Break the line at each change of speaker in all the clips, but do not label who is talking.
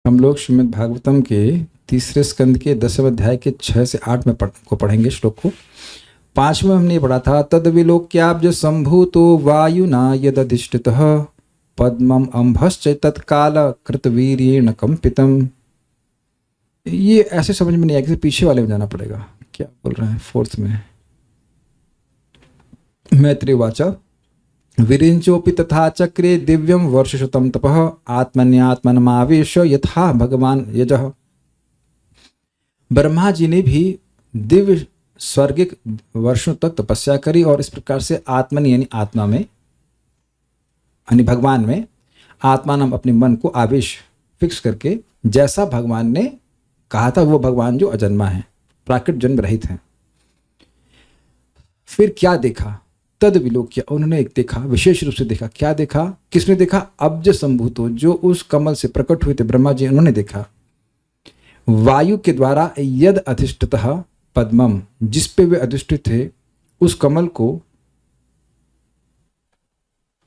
हम लोग श्रीमद् भागवतम के तीसरे स्कंद के 10वें अध्याय के 6 से 8 में पढ़ेंगे श्लोक को। 5 में हमने पढ़ा था तद विलोक्याब्ज संभूतो वायुना यदधिष्ठितः पद्मम अंभश्च तत्काल कृतवीर्येण कंपितम। ये ऐसे समझ में नहीं आएगा, पीछे वाले में जाना पड़ेगा। क्या बोल रहे हैं 4th में? मैत्री वाचा विरिंचोपि तथा चक्रे दिव्यम वर्षशतम तपः आत्मन्यात्मनमावेश यथा भगवान यजः। ब्रह्मा जी ने भी दिव्य स्वर्गिक वर्षों तक तपस्या करी और इस प्रकार से आत्मन यानी आत्मा में यानी भगवान में आत्मानम अपने मन को आवेश फिक्स करके जैसा भगवान ने कहा था, वो भगवान जो अजन्मा है, प्राकृत जन्म रहित हैं। फिर क्या देखा? तद विलोक्य, उन्होंने एक देखा, विशेष रूप से देखा। क्या देखा? किसने देखा? अब्ज संभूतो, जो उस कमल से प्रकट हुए थे ब्रह्मा जी, उन्होंने देखा। वायु के द्वारा यद अधिष्ठितः पद्मम, जिस पे वे अधिष्ठित थे उस कमल को,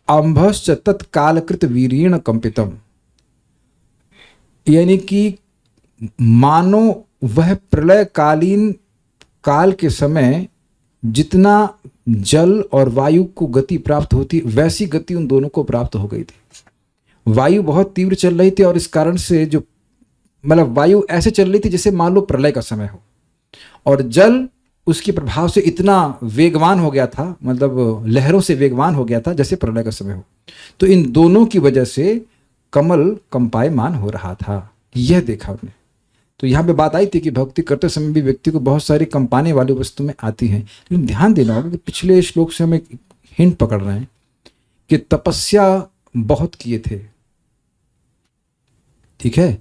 अंभश्च तत्कालकृत वीर्येण कंपितम, यानी कि मानो वह प्रलयकालीन काल के समय जितना जल और वायु को गति प्राप्त होती, वैसी गति उन दोनों को प्राप्त हो गई थी। वायु बहुत तीव्र चल रही थी और इस कारण से जो मतलब वायु ऐसे चल रही थी जैसे मान लो प्रलय का समय हो, और जल उसके प्रभाव से इतना वेगवान हो गया था, मतलब लहरों से वेगवान हो गया था जैसे प्रलय का समय हो। तो इन दोनों की वजह से कमल कंपायमान हो रहा था, यह देखा उन्हें। तो यहाँ पे बात आई थी कि भक्ति करते समय भी व्यक्ति को बहुत सारी कंपाने वाली वस्तु में आती हैं, लेकिन ध्यान देना होगा कि पिछले श्लोक से हम एक हिंट पकड़ रहे हैं कि तपस्या बहुत किए थे, ठीक है,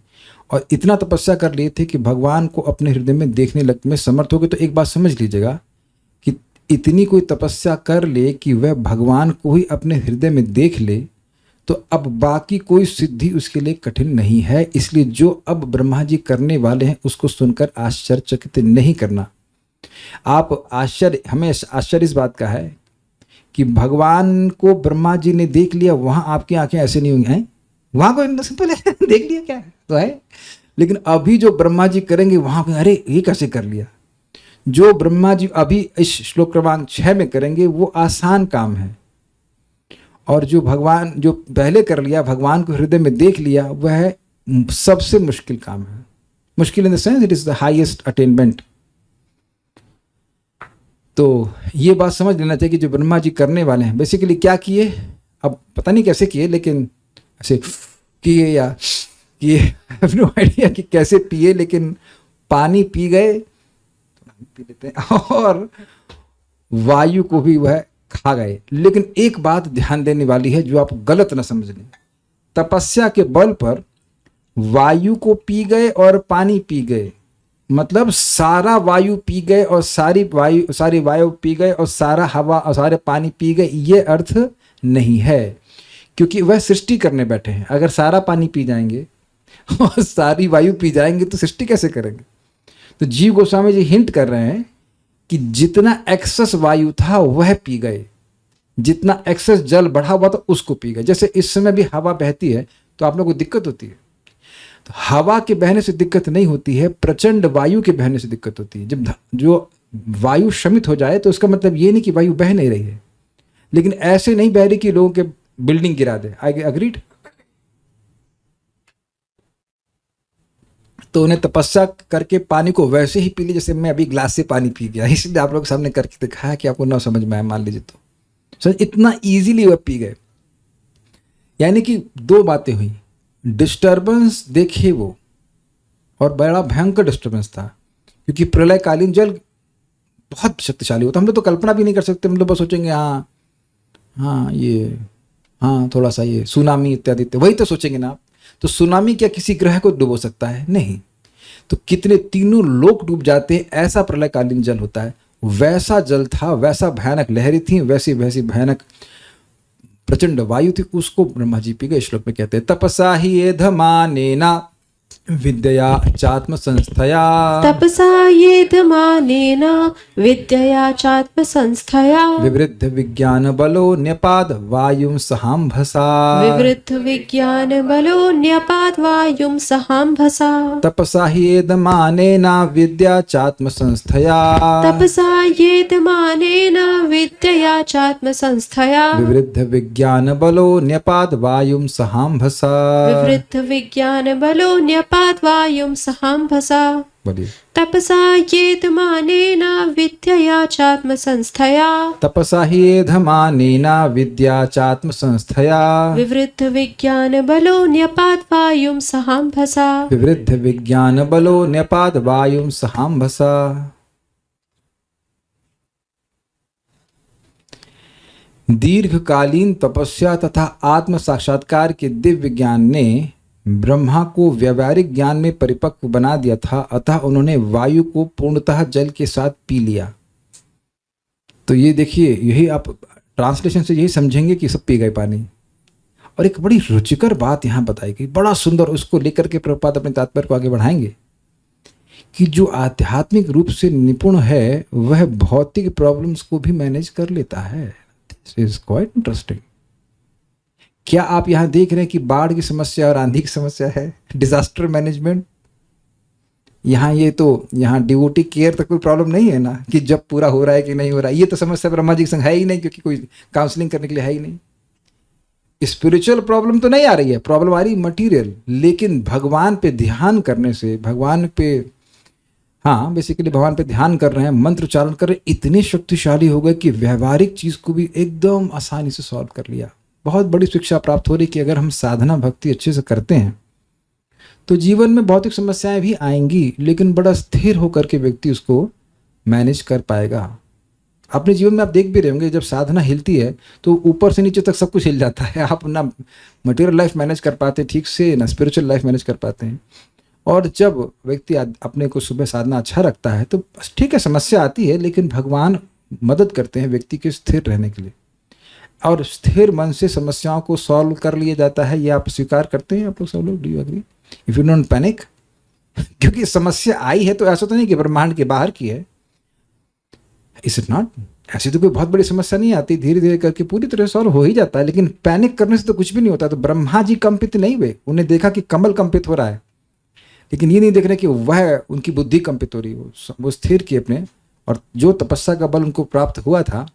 और इतना तपस्या कर लिए थे कि भगवान को अपने हृदय में देखने लगने में समर्थ हो गए। तो एक बात समझ लीजिएगा कि इतनी कोई तपस्या कर ले कि वह भगवान को ही अपने हृदय में देख ले, तो अब बाकी कोई सिद्धि उसके लिए कठिन नहीं है। इसलिए जो अब ब्रह्मा जी करने वाले हैं उसको सुनकर आश्चर्यचकित नहीं करना। आप हमें आश्चर्य इस बात का है कि भगवान को ब्रह्मा जी ने देख लिया, वहां आपकी आंखें ऐसे नहीं हुई हैं, वहां को सिंपल है देख लिया क्या है तो है, लेकिन अभी जो ब्रह्मा जी करेंगे वहां को अरे ये कैसे कर लिया। जो ब्रह्मा जी अभी इस श्लोक क्रमांक 6 में करेंगे वो आसान काम है, और जो भगवान जो पहले कर लिया, भगवान को हृदय में देख लिया, वह सबसे मुश्किल काम है। मुश्किल इन the sense it is the highest attainment. तो ये बात समझ लेना चाहिए कि जो ब्रह्मा जी करने वाले हैं बेसिकली क्या किए, अब पता नहीं कैसे किए, लेकिन ऐसे किए या किए नो आइडिया कि कैसे पिए, लेकिन पानी पी गए, पी लेते हैं, और वायु को भी वह खा गए। लेकिन एक बात ध्यान देने वाली है जो आप गलत न समझ लें, तपस्या के बल पर वायु को पी गए और पानी पी गए, मतलब सारा वायु पी गए और सारी वायु पी गए और सारा हवा और सारे पानी पी गए, ये अर्थ नहीं है, क्योंकि वह सृष्टि करने बैठे हैं। अगर सारा पानी पी जाएंगे और सारी वायु पी जाएंगे तो सृष्टि कैसे करेंगे? तो जीव गोस्वामी जी हिंट कर रहे हैं कि जितना एक्सेस वायु था वह पी गए, जितना एक्सेस जल बढ़ा हुआ था उसको पी गए। जैसे इस समय भी हवा बहती है तो आप लोगों को दिक्कत होती है, तो हवा के बहने से दिक्कत नहीं होती है, प्रचंड वायु के बहने से दिक्कत होती है। जब जो वायु शमित हो जाए तो उसका मतलब ये नहीं कि वायु बह नहीं रही है, लेकिन ऐसे नहीं बह रही कि लोगों के बिल्डिंग गिरा दे। आई अग्रीड? तो उन्हें तपस्या करके पानी को वैसे ही पी लिया जैसे मैं अभी ग्लास से पानी पी गया, इसलिए आप लोग सामने करके दिखाया कि आपको ना समझ में आए, मान लीजिए तो सर इतना इजीली वह पी गए। यानी कि दो बातें हुई, डिस्टर्बेंस देखे वो, और बड़ा भयंकर डिस्टर्बेंस था, क्योंकि प्रलयकालीन जल बहुत शक्तिशाली होता। हम लोग तो कल्पना भी नहीं कर सकते, हम लोग बस सोचेंगे हाँ ये हाँ थोड़ा सा ये सुनामी इत्यादि, वही तो सोचेंगे ना आप। तो सुनामी क्या किसी ग्रह को डुबो सकता है? नहीं। तो कितने तीनों लोग डूब जाते हैं, ऐसा प्रलयकालीन जल होता है। वैसा जल था, वैसा भयानक लहरें थी, वैसी भयानक प्रचंड वायु थी, उसको ब्रह्मा जी पी गए। श्लोक में कहते हैं तपसा ही एधमानेना विद्या चात्म संस्थया
तपसा येदमानेन विद्यया चात्म संस्थया
विवृद्ध विज्ञान बलो न्यपाद वायुं सहाम्भसा
विवृद्ध विज्ञान बलो न्यपाद वायुं सहाम्भसा
तपसा हि एदमानेन विद्या चात्म संस्थया
तपसा येदमानेन विद्यया चात्म संस्थया
विवृद्ध विज्ञान बलो न्यपाद वायुं सहाम्भसा
विवृद्ध विज्ञान बलो न्यपाद वायुं सहाम्भसा
बोलिए
तपसा येदमानेन विद्यया चात्म संस्थया
तपसा हि एधमानेन विद्या चात्म संस्थया
विवृद्ध विज्ञान बलो न्यपाद वायुं सहाम्भसा
विवृद्ध विज्ञान बलो न्यपाद वायुं सहाम्भसा। दीर्घकालीन तपस्या तथा आत्म साक्षात्कार के दिव्य ज्ञान ने ब्रह्मा को व्यावहारिक ज्ञान में परिपक्व बना दिया था, अतः उन्होंने वायु को पूर्णतः जल के साथ पी लिया। तो ये देखिए, यही आप ट्रांसलेशन से यही समझेंगे कि सब पी गए पानी। और एक बड़ी रुचिकर बात यहाँ बताई गई, बड़ा सुंदर, उसको लेकर के प्रभुपाद अपने तात्पर्य को आगे बढ़ाएंगे कि जो आध्यात्मिक रूप से निपुण है वह भौतिक प्रॉब्लम्स को भी मैनेज कर लेता है। This is quite interesting. क्या आप यहाँ देख रहे हैं कि बाढ़ की समस्या और आंधी की समस्या है, डिजास्टर मैनेजमेंट। यहाँ ये तो यहाँ डिवोटी केयर तक कोई प्रॉब्लम नहीं है ना, कि जब पूरा हो रहा है कि नहीं हो रहा है। ये तो समस्या ब्रह्मा जी के संग है ही नहीं, क्योंकि कोई काउंसलिंग करने के लिए है ही नहीं। स्पिरिचुअल प्रॉब्लम तो नहीं आ रही है, प्रॉब्लम आ रही मटीरियल। लेकिन भगवान पे ध्यान करने से, भगवान पे, हाँ बेसिकली भगवान पे ध्यान कर रहे हैं, मंत्र उच्चारण कर रहे हैं, इतने शक्तिशाली हो गए कि व्यवहारिक चीज को भी एकदम आसानी से सॉल्व कर लिया। बहुत बड़ी शिक्षा प्राप्त हो रही कि अगर हम साधना भक्ति अच्छे से करते हैं तो जीवन में भौतिक समस्याएं भी आएंगी, लेकिन बड़ा स्थिर होकर के व्यक्ति उसको मैनेज कर पाएगा। अपने जीवन में आप देख भी रहे होंगे, जब साधना हिलती है तो ऊपर से नीचे तक सब कुछ हिल जाता है। आप ना मटेरियल लाइफ मैनेज कर पाते ठीक से, ना स्पिरिचुअल लाइफ मैनेज कर पाते हैं। और जब व्यक्ति अपने को सुबह साधना अच्छा रखता है तो ठीक है, समस्या आती है, लेकिन भगवान मदद करते हैं व्यक्ति के स्थिर रहने के लिए। और स्थिर मन से समस्याओं को सॉल्व कर लिया जाता है। ये आप स्वीकार करते हैं आप लोग, सब लोग? Do you agree? If you don't panic, क्योंकि समस्या आई है तो ऐसा तो नहीं कि ब्रह्मांड के बाहर की है। Is it not? ऐसी तो कोई बहुत बड़ी समस्या नहीं आती, धीरे धीरे करके पूरी तरह सॉल्व हो ही जाता है। लेकिन पैनिक करने से तो कुछ भी नहीं होता। तो ब्रह्मा जी कंपित नहीं हुए, उन्हें देखा कि कमल कंपित हो रहा है, लेकिन ये नहीं देख रहे कि वह उनकी बुद्धि कंपित हो रही है। वो स्थिर किए अपने, और जो तपस्या का बल उनको प्राप्त हुआ था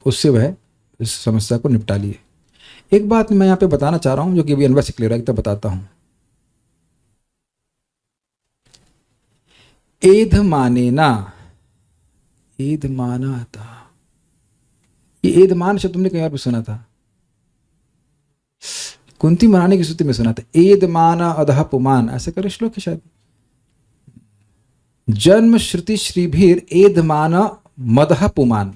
उससे वह इस समस्या को निपटा लिए। एक बात मैं यहाँ पे बताना चाह रहा हूँ जो कि अभी अनवर से क्लियर है, तब बताता हूँ। एध मानेना, एध माना था, ये एधमान शब्द तुमने कहीं और भी सुना था, कुंती मनाने की स्तुति में सुना था। एद माना अधः पुमान, ऐसे करे श्लोक है शायद। जन्म श्रुति श्रीभीर एद माना मदह पुमान,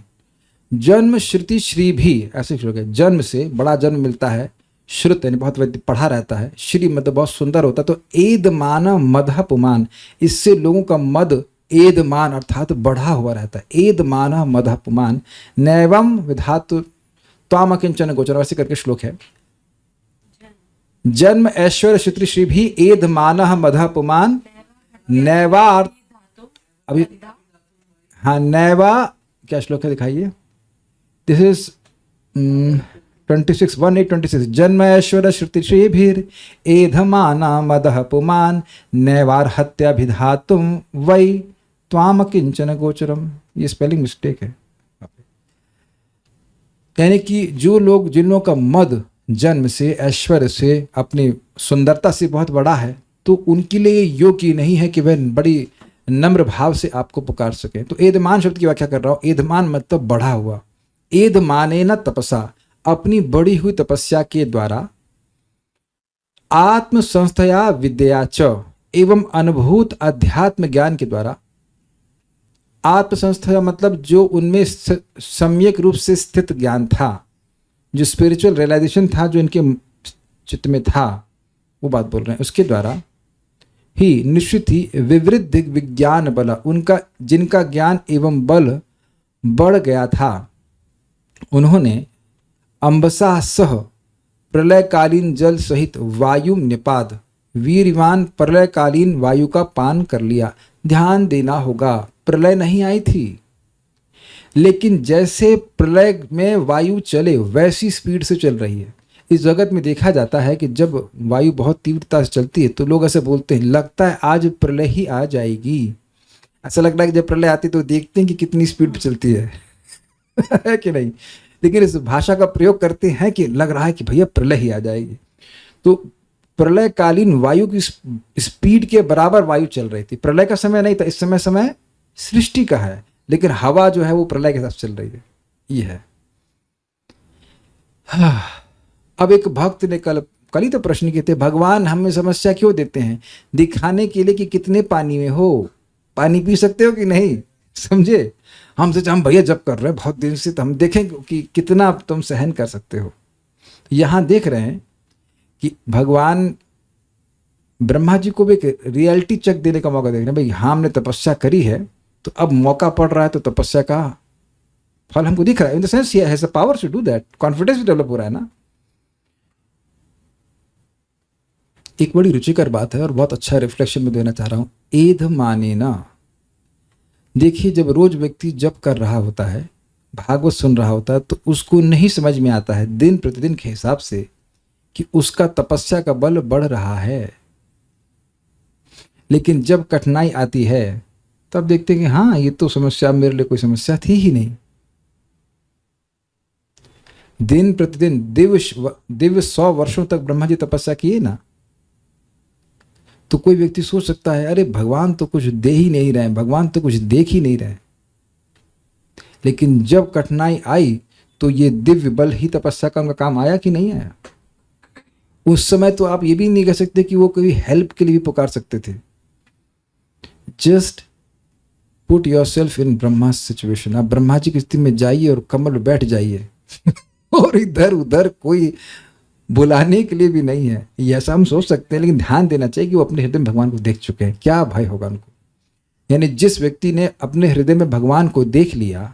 जन्म श्रुति श्री भी, ऐसे श्लोक है। जन्म से बड़ा जन्म मिलता है, श्रुत यानी बहुत पढ़ा रहता है, श्री मतलब बहुत सुंदर होता है। तो एद माना मदह पुमान, इससे लोगों का मद एद मान अर्थात बढ़ा हुआ रहता है। एद माना मदह पुमान नैवम विधातु त्वाम किंचन गोचर, ऐसे करके श्लोक है। जन्म ऐश्वर्य श्रुति श्री भी एद माना मदह पुमान नैवा, अभी हाँ नैवा क्या श्लोक है दिखाइए। This is 26 1826। जन्म ऐश्वर्य श्रुति श्रीभीर एधमाना मदः पुमान नैवार्हत्याभिधातुम वै त्वाम किंचन गोचरम। ये स्पेलिंग मिस्टेक है। यानी कि जो लोग, जिन लोगों का मद जन्म से, ऐश्वर्य से, अपनी सुंदरता से बहुत बड़ा है, तो उनके लिए योग्य नहीं है कि वह बड़ी नम्र भाव से आपको पुकार सके। तो एधमान शब्द की व्याख्या कर रहा हूं। एधमान मतलब बढ़ा हुआ। एध माने न तपसा, अपनी बढ़ी हुई तपस्या के द्वारा, आत्म संस्थया विद्या च, एवं अनुभूत अध्यात्म ज्ञान के द्वारा। आत्म संस्थया मतलब जो उनमें सम्यक रूप से स्थित ज्ञान था, जो स्पिरिचुअल रियलाइजेशन था, जो इनके चित्त में था, वो बात बोल रहे हैं। उसके द्वारा ही निश्चित ही विवृद्ध विज्ञान बल, उनका जिनका ज्ञान एवं बल बढ़ गया था, उन्होंने अम्बसा सह प्रलयकालीन जल सहित वायु निपाद, वीरवान प्रलयकालीन वायु का पान कर लिया। ध्यान देना होगा, प्रलय नहीं आई थी, लेकिन जैसे प्रलय में वायु चले वैसी स्पीड से चल रही है। इस जगत में देखा जाता है कि जब वायु बहुत तीव्रता से चलती है तो लोग ऐसे बोलते हैं, लगता है आज प्रलय ही आ जाएगी। ऐसा लगता है कि जब प्रलय आती है तो देखते हैं कि कितनी स्पीड पे चलती है है कि नहीं। लेकिन इस भाषा का प्रयोग करते हैं कि लग रहा है कि भैया प्रलय ही आ जाएगी। तो प्रलयकालीन वायु की स्पीड के बराबर वायु चल रही थी। प्रलय का समय नहीं था, इस समय सृष्टि का है, लेकिन हवा जो है वो प्रलय के साथ चल रही है। ये है। अब एक भक्त ने कल ही तो प्रश्न किए थे, भगवान हमें समस्या क्यों देते हैं? दिखाने के लिए कि कितने पानी में हो, पानी पी सकते हो कि नहीं, समझे। हम भैया जब कर रहे हैं बहुत दिन से, तो हम देखें कि कितना तुम सहन कर सकते हो। यहां देख रहे हैं कि भगवान ब्रह्मा जी को भी एक रियलिटी चेक देने का मौका देख रहे हैं। भाई हाँ, हमने तपस्या करी है तो अब मौका पड़ रहा है, तो तपस्या का फल हमको दिख रहा है। In the sense he has the power to do that, confidence भी डेवलप हो रहा है ना। एक बड़ी रुचिकर बात है और बहुत अच्छा रिफ्लेक्शन में देना चाह रहा हूं। एध माने ना, देखिए जब रोज व्यक्ति जप कर रहा होता है, भागवत सुन रहा होता है, तो उसको नहीं समझ में आता है दिन प्रतिदिन के हिसाब से कि उसका तपस्या का बल बढ़ रहा है। लेकिन जब कठिनाई आती है तब देखते हैं कि हाँ, ये तो समस्या मेरे लिए कोई समस्या थी ही नहीं। दिन प्रतिदिन दिव्य 100 वर्षों तक ब्रह्मा जी तपस्या किए ना, तो कोई व्यक्ति सोच सकता है अरे भगवान तो कुछ दे ही नहीं रहे, भगवान तो कुछ देख ही नहीं रहे। लेकिन जब कठिनाई आई तो ये दिव्य बल ही तपस्या का उनका काम आया कि नहीं आया। उस समय तो आप ये भी नहीं कह सकते कि वो कोई हेल्प के लिए भी पुकार सकते थे। Just put your self in Brahma situation. आप ब्रह्मा जी की स्थिति में जाइए और कमल में बैठ जाइए और इधर उधर कोई बुलाने के लिए भी नहीं है। ये ऐसा हम सोच सकते हैं, लेकिन ध्यान देना चाहिए कि वो अपने हृदय में भगवान को देख चुके हैं। क्या भय होगा उनको। यानी जिस व्यक्ति ने अपने हृदय में भगवान को देख लिया,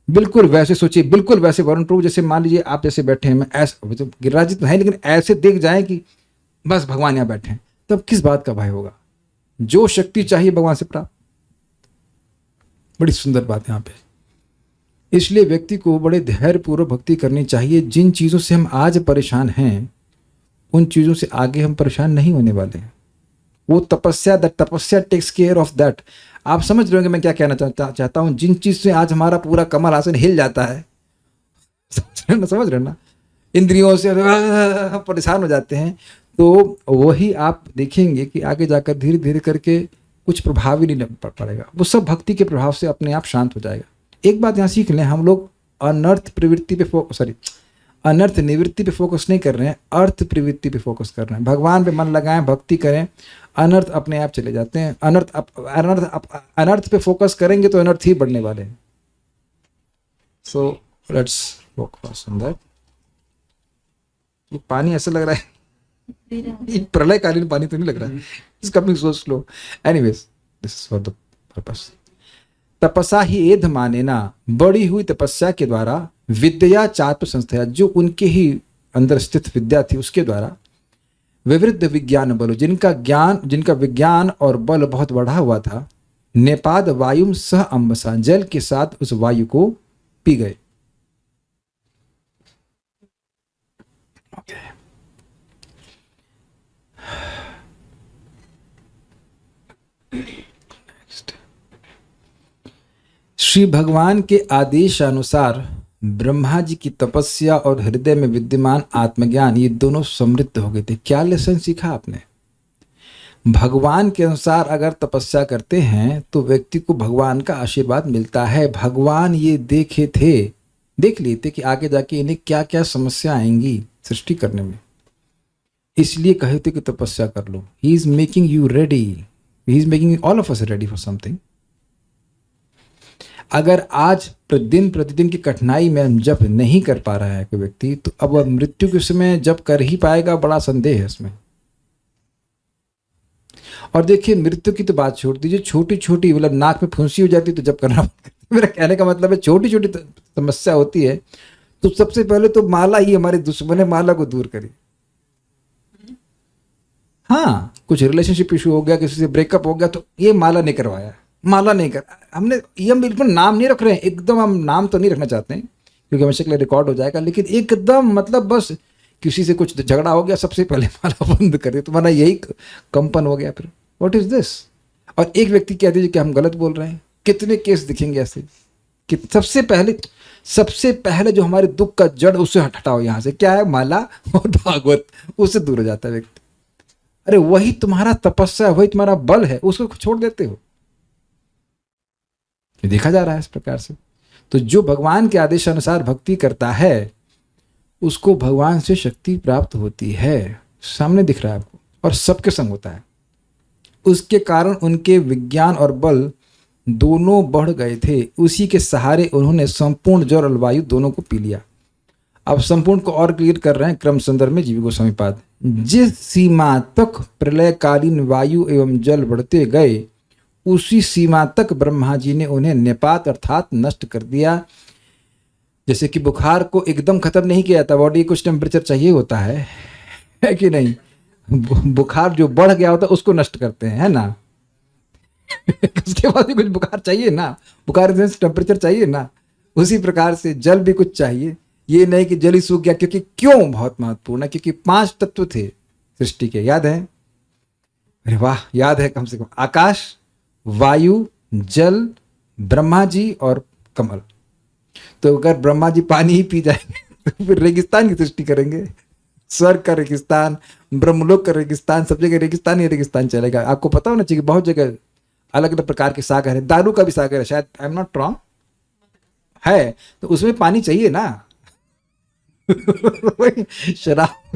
बिल्कुल वैसे सोचिए, बिल्कुल वैसे वरुण प्रभु जैसे मान लीजिए आप जैसे बैठे हैं, मैं ऐसे तो गिरिराज जी तो है, लेकिन ऐसे देख जाए कि बस भगवान यहाँ बैठे हैं, तब किस बात का भय होगा। जो शक्ति चाहिए भगवान से प्राप्त। बड़ी सुंदर बात यहाँ पे। इसलिए व्यक्ति को बड़े धैर्यपूर्वक भक्ति करनी चाहिए। जिन चीज़ों से हम आज परेशान हैं, उन चीज़ों से आगे हम परेशान नहीं होने वाले हैं। वो तपस्या टेक्स केयर ऑफ दैट। आप समझ रहे होंगे मैं क्या कहना चाहता हूँ। जिन चीज़ से आज हमारा पूरा कमल आसन हिल जाता है, समझ रहे ना, इंद्रियों से परेशान हो जाते हैं, तो वही आप देखेंगे कि आगे जाकर धीरे धीरे करके कुछ प्रभाव ही नहीं पड़ेगा। वो सब भक्ति के प्रभाव से अपने आप शांत हो जाएगा। एक बात यहाँ सीख लें, हम लोग अनर्थ निवृत्ति पे फोकस नहीं कर रहे हैं, अर्थ प्रवृत्ति पे फोकस कर रहे हैं। भगवान पे मन लगाएं, भक्ति करें, अनर्थ अपने आप चले जाते हैं। अनर्थ पे फोकस करेंगे तो अनर्थ ही बढ़ने वाले हैं। So let's focus on that. ये पानी ऐसा लग रहा है ये प्रलयकालीन पानी तो नहीं लग रहा है, it's coming so slow. Anyways, this is for the purpose. तपसा ही एध माने ना, बड़ी हुई तपस्या के द्वारा विद्या चात्म संस्थया, जो उनके ही अंदर स्थित विद्या थी उसके द्वारा, विवृद्ध विज्ञान बलो, जिनका विज्ञान और बल बहुत बढ़ा हुआ था, नेपाद वायुम सह अम्बसा, जल के साथ उस वायु को पी गए। श्री भगवान के आदेशानुसार ब्रह्मा जी की तपस्या और हृदय में विद्यमान आत्मज्ञान, ये दोनों समृद्ध हो गए थे। क्या लेसन सीखा आपने? भगवान के अनुसार अगर तपस्या करते हैं तो व्यक्ति को भगवान का आशीर्वाद मिलता है। भगवान ये देख लिए थे कि आगे जाके इन्हें क्या क्या समस्या आएंगी सृष्टि करने में, इसलिए कहे थे कि तपस्या कर लो। He is making you ready, he is making all of us ready for something. अगर आज दिन प्रतिदिन की कठिनाई में हम जप नहीं कर पा रहा है कोई व्यक्ति, तो अब वह मृत्यु के समय जप कर ही पाएगा, बड़ा संदेह है इसमें। और देखिए, मृत्यु की तो बात छोड़ दीजिए, छोटी छोटी मतलब नाक में फुंसी हो जाती तो जप करना मेरा कहने का मतलब है छोटी छोटी समस्या होती है तो सबसे पहले तो माला ही हमारे दुश्मन है, माला को दूर करिए। हाँ, कुछ रिलेशनशिप इशू हो गया, किसी से ब्रेकअप हो गया, तो ये माला नहीं करवाया, माला नहीं कर, हमने ये, हम बिल्कुल नाम नहीं रख रहे हैं, एकदम हम नाम तो नहीं रखना चाहते हैं क्योंकि हमेशा के लिए रिकॉर्ड हो जाएगा, लेकिन एकदम मतलब बस किसी से कुछ झगड़ा हो गया, सबसे पहले माला बंद कर दिया, तुम्हारा यही कंपन हो गया। फिर व्हाट इज दिस? और एक व्यक्ति कह दीजिए कि हम गलत बोल रहे हैं, कितने केस दिखेंगे ऐसे कि सबसे पहले जो हमारे दुख का जड़, उससे हटाओ यहाँ से, क्या है? माला और भागवत, उससे दूर हो जाता है व्यक्ति। अरे वही तुम्हारा तपस्या, वही तुम्हारा बल है, उसको छोड़ देते हो। ये देखा जा रहा है इस प्रकार से। तो जो भगवान के आदेश अनुसार भक्ति करता है उसको भगवान से शक्ति प्राप्त होती है, सामने दिख रहा है आपको, और सबके संग होता है। उसके कारण उनके विज्ञान और बल दोनों बढ़ गए थे। उसी के सहारे उन्होंने संपूर्ण जल और वायु दोनों को पी लिया। अब संपूर्ण को और क्लियर कर रहे हैं क्रम संदर्भ में जीव गोस्वामी पाद। जिस सीमा तक प्रलयकालीन वायु एवं जल बढ़ते गए, उसी सीमा तक ब्रह्मा जी ने उन्हें निपात अर्थात नष्ट कर दिया। जैसे कि बुखार को एकदम खत्म नहीं किया था, बॉडी कुछ टेम्परेचर चाहिए होता है कि नहीं? बुखार जो बढ़ गया होता है उसको नष्ट करते हैं, है ना? उसके बाद भी कुछ बुखार चाहिए ना, बुखार टेम्परेचर चाहिए ना। उसी प्रकार से जल भी कुछ चाहिए। ये नहीं कि जल ही सूख गया, क्योंकि क्यों बहुत महत्वपूर्ण है, क्योंकि 5 तत्व थे सृष्टि के, याद है? अरे वाह, याद है कम से कम। आकाश, वायु, जल, ब्रह्मा जी और कमल। तो अगर ब्रह्मा जी पानी ही पी जाएंगे तो फिर रेगिस्तान की सृष्टि करेंगे। स्वर्ग का रेगिस्तान, ब्रह्मलोक का रेगिस्तान, सब जगह रेगिस्तान ही रेगिस्तान चलेगा। आपको पता होना चाहिए बहुत जगह अलग अलग प्रकार के सागर है। दारू का भी सागर है शायद, आई एम नॉट रॉन्ग, है, तो उसमें पानी चाहिए ना।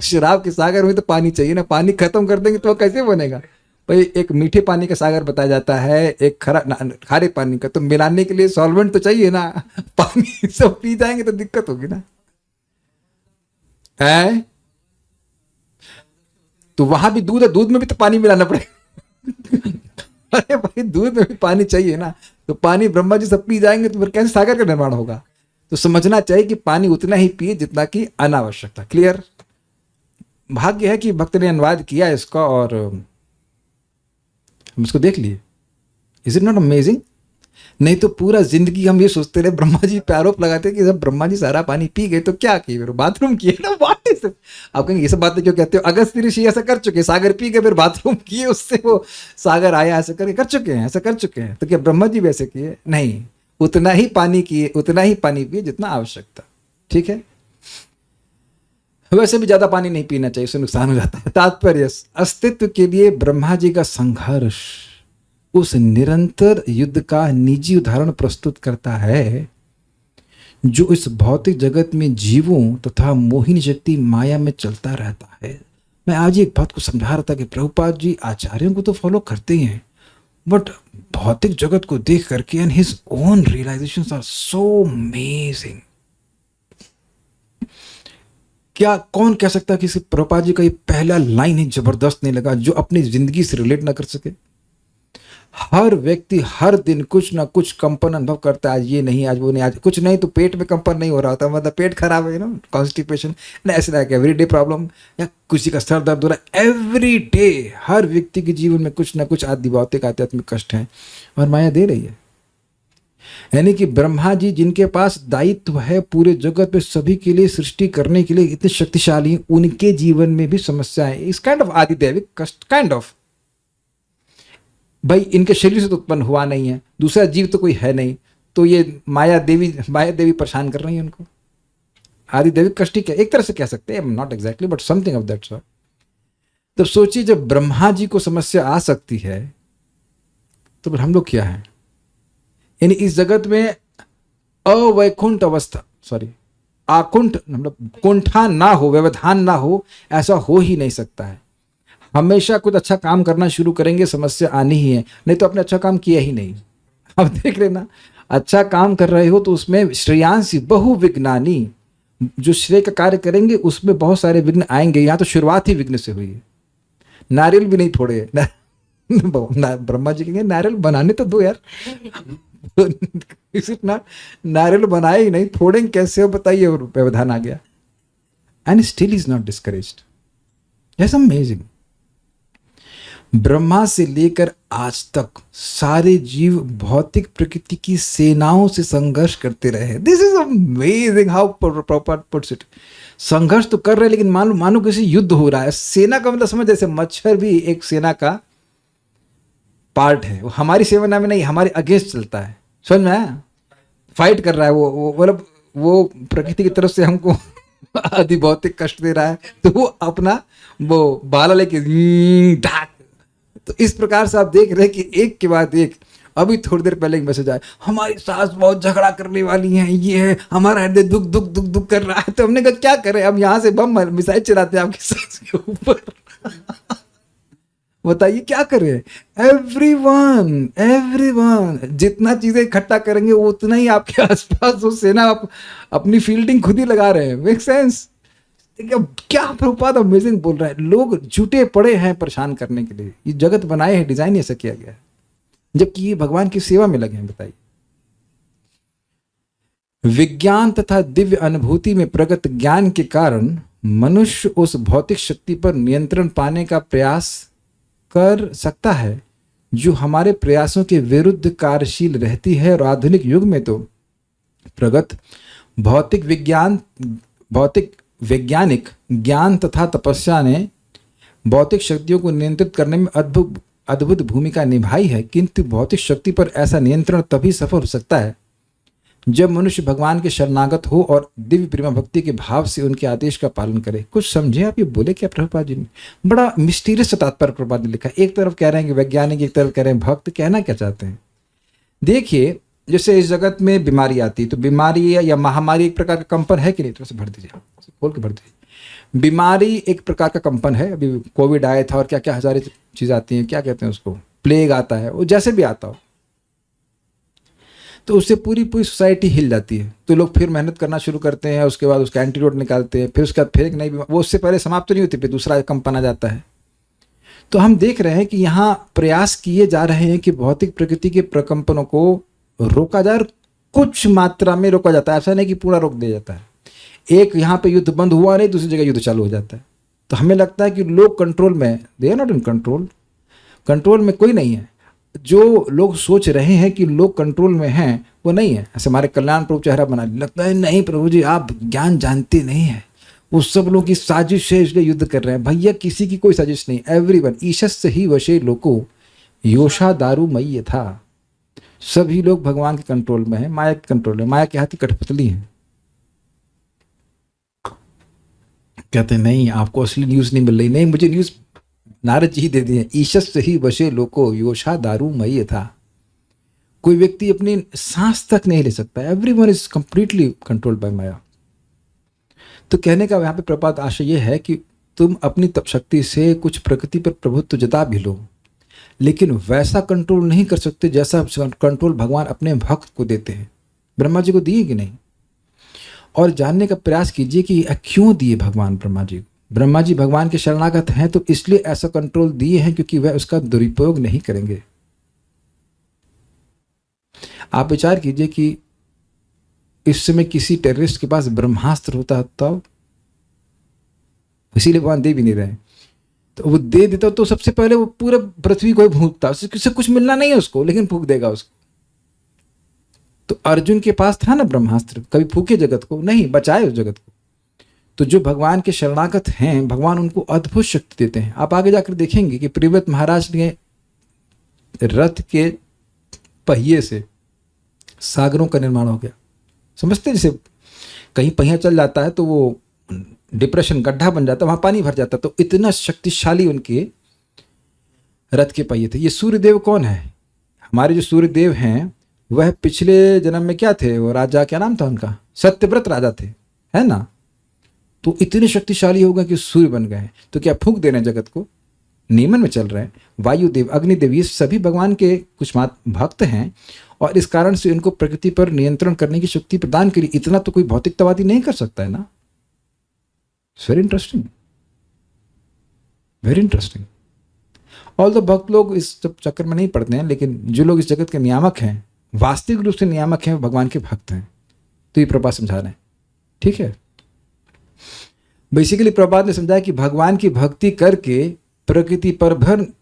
शराब के सागर में तो पानी चाहिए ना। पानी खत्म कर देंगे तो कैसे बनेगा भाई? एक मीठे पानी का सागर बताया जाता है, एक खारे पानी का, तो मिलाने के लिए सॉल्वेंट तो चाहिए ना। पानी सब पी जाएंगे तो दिक्कत होगी ना, है? तो वहां भी दूध है, दूध में भी तो पानी मिलाना पड़ेगा। अरे भाई, दूध में भी पानी चाहिए ना। तो पानी ब्रह्मा जी सब पी जाएंगे तो फिर कैसे सागर का निर्माण होगा? तो समझना चाहिए कि पानी उतना ही पिए जितना कि अनावश्यक था। क्लियर? भाग्य है कि भक्त ने अनुवाद किया इसका और हम इसको देख लिए। Is it not amazing? नहीं तो पूरा जिंदगी हम ये सोचते रहे, ब्रह्मा जी पे आरोप लगाते कि जब ब्रह्मा जी सारा पानी पी गए तो क्या किए? फिर बाथरूम किए ना। What is it? आप कहेंगे ये सब बातें क्यों कहते हो? अगस्त्य ऋषि ऐसा कर चुके, सागर पी गए फिर बाथरूम किए, उससे वो सागर आया, ऐसा करके कर चुके हैं, ऐसा कर चुके हैं। तो क्या ब्रह्मा जी वैसे किए? नहीं, उतना ही पानी किए, उतना ही पानी पिए जितना आवश्यक था। ठीक है? वैसे भी ज्यादा पानी नहीं पीना चाहिए, उससे नुकसान हो जाता है। तात्पर्य, अस्तित्व के लिए ब्रह्मा जी का संघर्ष उस निरंतर युद्ध का निजी उदाहरण प्रस्तुत करता है जो इस भौतिक जगत में जीवों तथा मोहिनी शक्ति माया में चलता रहता है। मैं आज एक बात को समझा रहा था कि प्रभुपाद जी आचार्यों को तो फॉलो करते ही हैं, बट भौतिक जगत को देख करके and his own realisations are so amazing. क्या कौन कह सकता है कि प्रभुपाद जी का ये पहला लाइन ही जबरदस्त नहीं लगा जो अपनी जिंदगी से रिलेट ना कर सके? हर व्यक्ति हर दिन कुछ ना कुछ कंपन अनुभव करता है। आज ये नहीं, आज वो नहीं, आज कुछ नहीं, तो पेट में कंपन नहीं हो रहा होता, मतलब पेट खराब है ना, कॉन्स्टिपेशन ना, ऐसे ना एवरी डे प्रॉब्लम, या किसी का सर दर्द हो रहा है। एवरी डे हर व्यक्ति के जीवन में कुछ ना कुछ आदि भौतिक आध्यात्मिक कष्ट है और माया दे रही है। यानी कि ब्रह्मा जी जिनके पास दायित्व है पूरे जगत में सभी के लिए सृष्टि करने के लिए, इतने शक्तिशाली, उनके जीवन में भी समस्याएं, इस काइंड ऑफ आदि दैविक कष्ट, काइंड ऑफ। भाई इनके शरीर से तो उत्पन्न हुआ नहीं है, दूसरा जीव तो कोई है नहीं, तो ये माया देवी परेशान कर रही है उनको। आदि दैविक कष्ट क्या एक तरह से कह सकते हैं, not exactly but something of that sort. तब सोचिए जब ब्रह्मा जी को समस्या आ सकती है तो फिर हम लोग क्या हैं? यानी इस जगत में अवैकुंठ अवस्था, आकुंठ मतलब कुंठा ना हो, व्यवधान ना हो, ऐसा हो ही नहीं सकता है। हमेशा कुछ अच्छा काम करना शुरू करेंगे, समस्या आनी ही है, नहीं तो आपने अच्छा काम किया ही नहीं। अब देख लेना, अच्छा काम कर रहे हो तो उसमें श्रेयांसी बहुविघ्नानी, जो श्रेय का कार्य करेंगे उसमें बहुत सारे विघ्न आएंगे। यहाँ तो शुरुआत ही विघ्न से हुई है। नारियल भी नहीं फोड़े। ब्रह्मा जी कहेंगे नारियल बनाने तो दो यार। नारियल बनाए ही नहीं, फोड़ेंगे कैसे हो बताइए, और व्यवधान आ गया। And still is not discouraged. That's amazing. Brahma से लेकर आज तक सारे जीव भौतिक प्रकृति की सेनाओं से संघर्ष करते रहे। This is amazing how proper puts it. संघर्ष तो कर रहे हैं, लेकिन मानो मानो किसी युद्ध हो रहा है। सेना का मतलब समझ, जैसे मच्छर भी एक सेना का पार्ट है, वो हमारी सेना में नहीं, हमारे अगेंस्ट चलता है, समझ में आया? फाइट कर रहा है वो मतलब वो प्रकृति की तरफ से हमको आदि भौतिक कष्ट दे रहा है, तो वो अपना वो बाला लेके ढाक। तो इस प्रकार से आप देख रहे हैं कि एक के बाद एक। अभी थोड़ी देर पहले एक मैसेज आया, हमारी सास बहुत झगड़ा करने वाली है, ये है, हमारा हृदय दुख दुख दुख दुख कर रहा है। तो हमने कहा क्या करें, हम यहाँ से बम मिसाइल चलाते हैं आपकी सास के ऊपर। बताइए क्या करें? एवरीवन जितना चीजें इकट्ठा करेंगे उतना ही आपके आसपास वो सेना आप अपनी फील्डिंग खुद ही लगा रहे हैं। Make sense? क्या प्रभुपाद अमेजिंग बोल रहा है। लोग जुटे पड़े हैं परेशान करने के लिए। ये जगत बनाए हैं, डिजाइन ऐसा किया गया है, जबकि ये भगवान की सेवा में लगे हैं। बताइए, विज्ञान तथा दिव्य अनुभूति में प्रगत ज्ञान के कारण मनुष्य उस भौतिक शक्ति पर नियंत्रण पाने का प्रयास कर सकता है जो हमारे प्रयासों के विरुद्ध कार्यशील रहती है। और आधुनिक युग में तो प्रगत भौतिक वैज्ञानिक ज्ञान तथा तपस्या ने भौतिक शक्तियों को नियंत्रित करने में अद्भुत भूमिका निभाई है। किंतु भौतिक शक्ति पर ऐसा नियंत्रण तभी सफल हो सकता है जब मनुष्य भगवान के शरणागत हो और दिव्य प्रेमा भक्ति के भाव से उनके आदेश का पालन करे। कुछ समझे आप? ये बोले क्या प्रभुपाद जी ने? बड़ा मिस्टीरियस तात्पर्य प्रभुपाद ने लिखा। एक तरफ कह रहे हैं कि वैज्ञानिक, एक तरफ कह रहे हैं भक्त। कहना क्या चाहते हैं? देखिए, जैसे इस जगत में बीमारी आती, तो बीमारी या महामारी एक प्रकार का कंपन है कि नहीं? थोड़ा सा भर दीजिए, खोल के भर दीजिए। बीमारी एक प्रकार का कंपन है। अभी कोविड आया था और क्या क्या हजारों चीज़ आती हैं, क्या कहते हैं उसको, प्लेग आता है, वो जैसे भी आता हो, तो उससे पूरी सोसाइटी हिल जाती है। तो लोग फिर मेहनत करना शुरू करते हैं, उसके बाद उसका एंटीडोट निकालते हैं, फिर उसके बाद फिर एक नई बीमारी, वो उससे पहले समाप्त नहीं होती, फिर दूसरा कंपन आ जाता है। तो हम देख रहे हैं कि यहाँ प्रयास किए जा रहे हैं कि भौतिक प्रकृति के प्रकंपनों को रोका जाए, और कुछ मात्रा में रोका जाता है। ऐसा नहीं कि पूरा रोक दिया जाता है। एक यहाँ पे युद्ध बंद हुआ नहीं, दूसरी जगह युद्ध चालू हो जाता है। तो हमें लगता है कि लोग कंट्रोल में, they are not in control. Control में कोई नहीं है। जो लोग सोच रहे हैं कि लोग कंट्रोल में हैं, वो नहीं है। ऐसे हमारे कल्याण प्रभु चेहरा बना लगता है, नहीं प्रभु जी आप ज्ञान जानते नहीं हैं, वो सब लोग की साजिश है इसलिए युद्ध कर रहे हैं। भैया किसी की कोई साजिश नहीं। एवरीवन ईशस्य ही वशे लोको योषा दारू मई था। सभी लोग भगवान के कंट्रोल में है, माया के कंट्रोल में। माया के हाथ की कठपुतली है। कहते नहीं आपको असली न्यूज नहीं मिल रही। नहीं, मुझे न्यूज नारद जी दे दिए। ईशस्य ही वशे लोको योषा दारू मई था। कोई व्यक्ति अपनी सांस तक नहीं ले सकता। Everyone is completely controlled by माया। तो कहने का यहाँ पे प्रपात आशय यह है कि तुम अपनी तप शक्ति से कुछ प्रकृति पर प्रभुत्व जता भी लो, लेकिन वैसा कंट्रोल नहीं कर सकते जैसा कंट्रोल भगवान अपने भक्त को देते हैं। ब्रह्मा जी को दिए कि नहीं? और जानने का प्रयास कीजिए कि क्यों दिए भगवान ब्रह्मा जी को। ब्रह्मा जी भगवान के शरणागत हैं, तो इसलिए ऐसा कंट्रोल दिए हैं क्योंकि वह उसका दुरुपयोग नहीं करेंगे। आप विचार कीजिए कि इस समय किसी टेररिस्ट के पास ब्रह्मास्त्र होता तो, इसीलिए भगवान दे भी नहीं रहे, तो वो दे देता तो सबसे पहले वो पूरे पृथ्वी को ही फूंकता। उससे कुछ मिलना नहीं है उसको, लेकिन फूंक देगा उसको। तो अर्जुन के पास था ना ब्रह्मास्त्र, कभी फूके जगत को नहीं, बचाए उस जगत को। तो जो भगवान के शरणागत हैं, भगवान उनको अद्भुत शक्ति देते हैं। आप आगे जाकर देखेंगे कि प्रियव्रत महाराज ने रथ के पहिए से सागरों का निर्माण हो गया। समझते हैं, जैसे कहीं पहिया चल जाता है तो वो डिप्रेशन, गड्ढा बन जाता है, वहां पानी भर जाता है। तो इतना शक्तिशाली उनके रथ के पहिए थे। ये सूर्यदेव कौन है? हमारे जो सूर्यदेव हैं वह पिछले जन्म में क्या थे? वो राजा, क्या नाम था उनका? सत्यव्रत राजा थे, है ना? तो इतने शक्तिशाली हो गए कि सूर्य बन गए। तो क्या फूंक दे रहे हैं जगत को? नियमन में चल रहे हैं। वायुदेव, अग्निदेव, ये सभी भगवान के कुछ भक्त हैं, और इस कारण से इनको प्रकृति पर नियंत्रण करने की शक्ति प्रदान करी। इतना तो कोई भौतिकतावादी नहीं कर सकता है ना। Very interesting, very interesting. All the भक्त लोग इस चक्कर में नहीं पड़ते हैं, लेकिन जो लोग इस जगत के नियामक हैं, वास्तविक रूप से नियामक हैं, भगवान के भक्त हैं। तो ये प्रभुपाद समझा रहे हैं, ठीक है। बेसिकली प्रभुपाद ने समझाया कि भगवान की भक्ति करके प्रकृति पर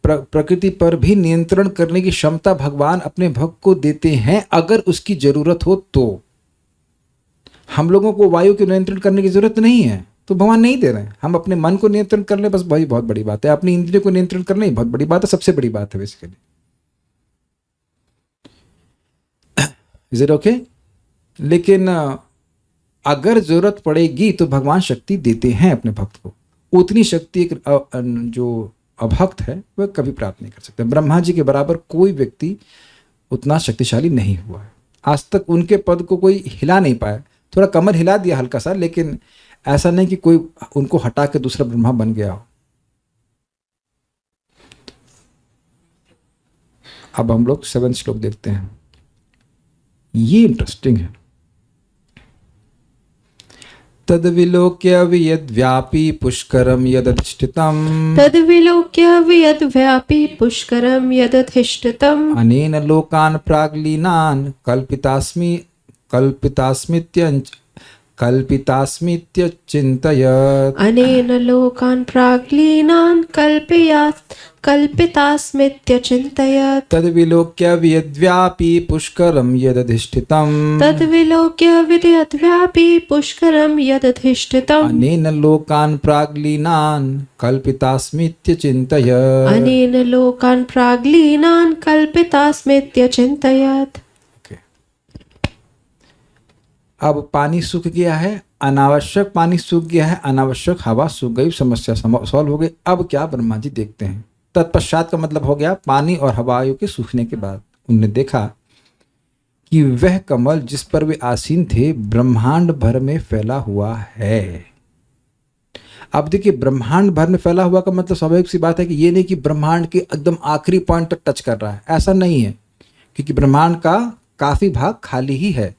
प्रकृति पर भी नियंत्रण करने की क्षमता भगवान अपने भक्त को देते हैं अगर उसकी जरूरत हो तो। हम लोगों को वायु के नियंत्रण करने की जरूरत नहीं है तो भगवान नहीं दे रहे हैं। हम अपने मन को नियंत्रण कर ले, बस भाई बहुत बड़ी बात है। अपनी इंद्रियों को नियंत्रण करना ही बहुत बड़ी बात है, सबसे बड़ी बात है बेसिकली। Is it okay? लेकिन अगर जरूरत पड़ेगी तो भगवान शक्ति देते हैं अपने भक्त को। उतनी शक्ति एक जो अभक्त है वह कभी प्राप्त नहीं कर सकता। ब्रह्मा जी के बराबर कोई व्यक्ति उतना शक्तिशाली नहीं हुआ है आज तक। उनके पद को कोई हिला नहीं पाया। थोड़ा कमर हिला दिया हल्का सा, लेकिन ऐसा नहीं कि कोई उनको हटा के दूसरा ब्रह्मा बन गया हो। अब हम लोग 7 श्लोक देखते हैं। ये इंटरेस्टिंग है। तद्विलोक्य वियद्व्यापी पुष्करम यदधिष्ठितम्
तद्विलोक्य वियद्व्यापी पुष्करम यदधिष्ठितम्
अनेन लोकान् प्राग्लीनान् कल्पितास्मित्य चिन्तयत्
अनेन लोकान् प्राग्लीनान् कल्पितास्मित्य चिन्तयत्
तद्विलोक्य वियद्व्यापी पुष्करम यदधिष्ठितम्
तद्विलोक्य वियद्व्यापी पुष्करम यदधिष्ठितम्
अनेन लोकान् प्राग्लीनान् कल्पितास्मित्य चिन्तयत्
अनेन लोकान् प्राग्लीनान् कल्पितास्मित्य चिन्तयत्।
अब पानी सूख गया है, अनावश्यक पानी सूख गया है, अनावश्यक हवा सूख गई, समस्या सॉल्व हो गई। अब क्या ब्रह्मा जी देखते हैं? तत्पश्चात का मतलब हो गया पानी और हवाओं के सूखने के बाद उन्होंने देखा कि वह कमल जिस पर वे आसीन थे ब्रह्मांड भर में फैला हुआ है। अब देखिए, ब्रह्मांड भर में फैला हुआ का मतलब स्वाभाविक सी बात है कि ये नहीं कि ब्रह्मांड के एकदम आखिरी पॉइंट तक टच कर रहा है, ऐसा नहीं है, क्योंकि ब्रह्मांड का काफी भाग खाली ही है।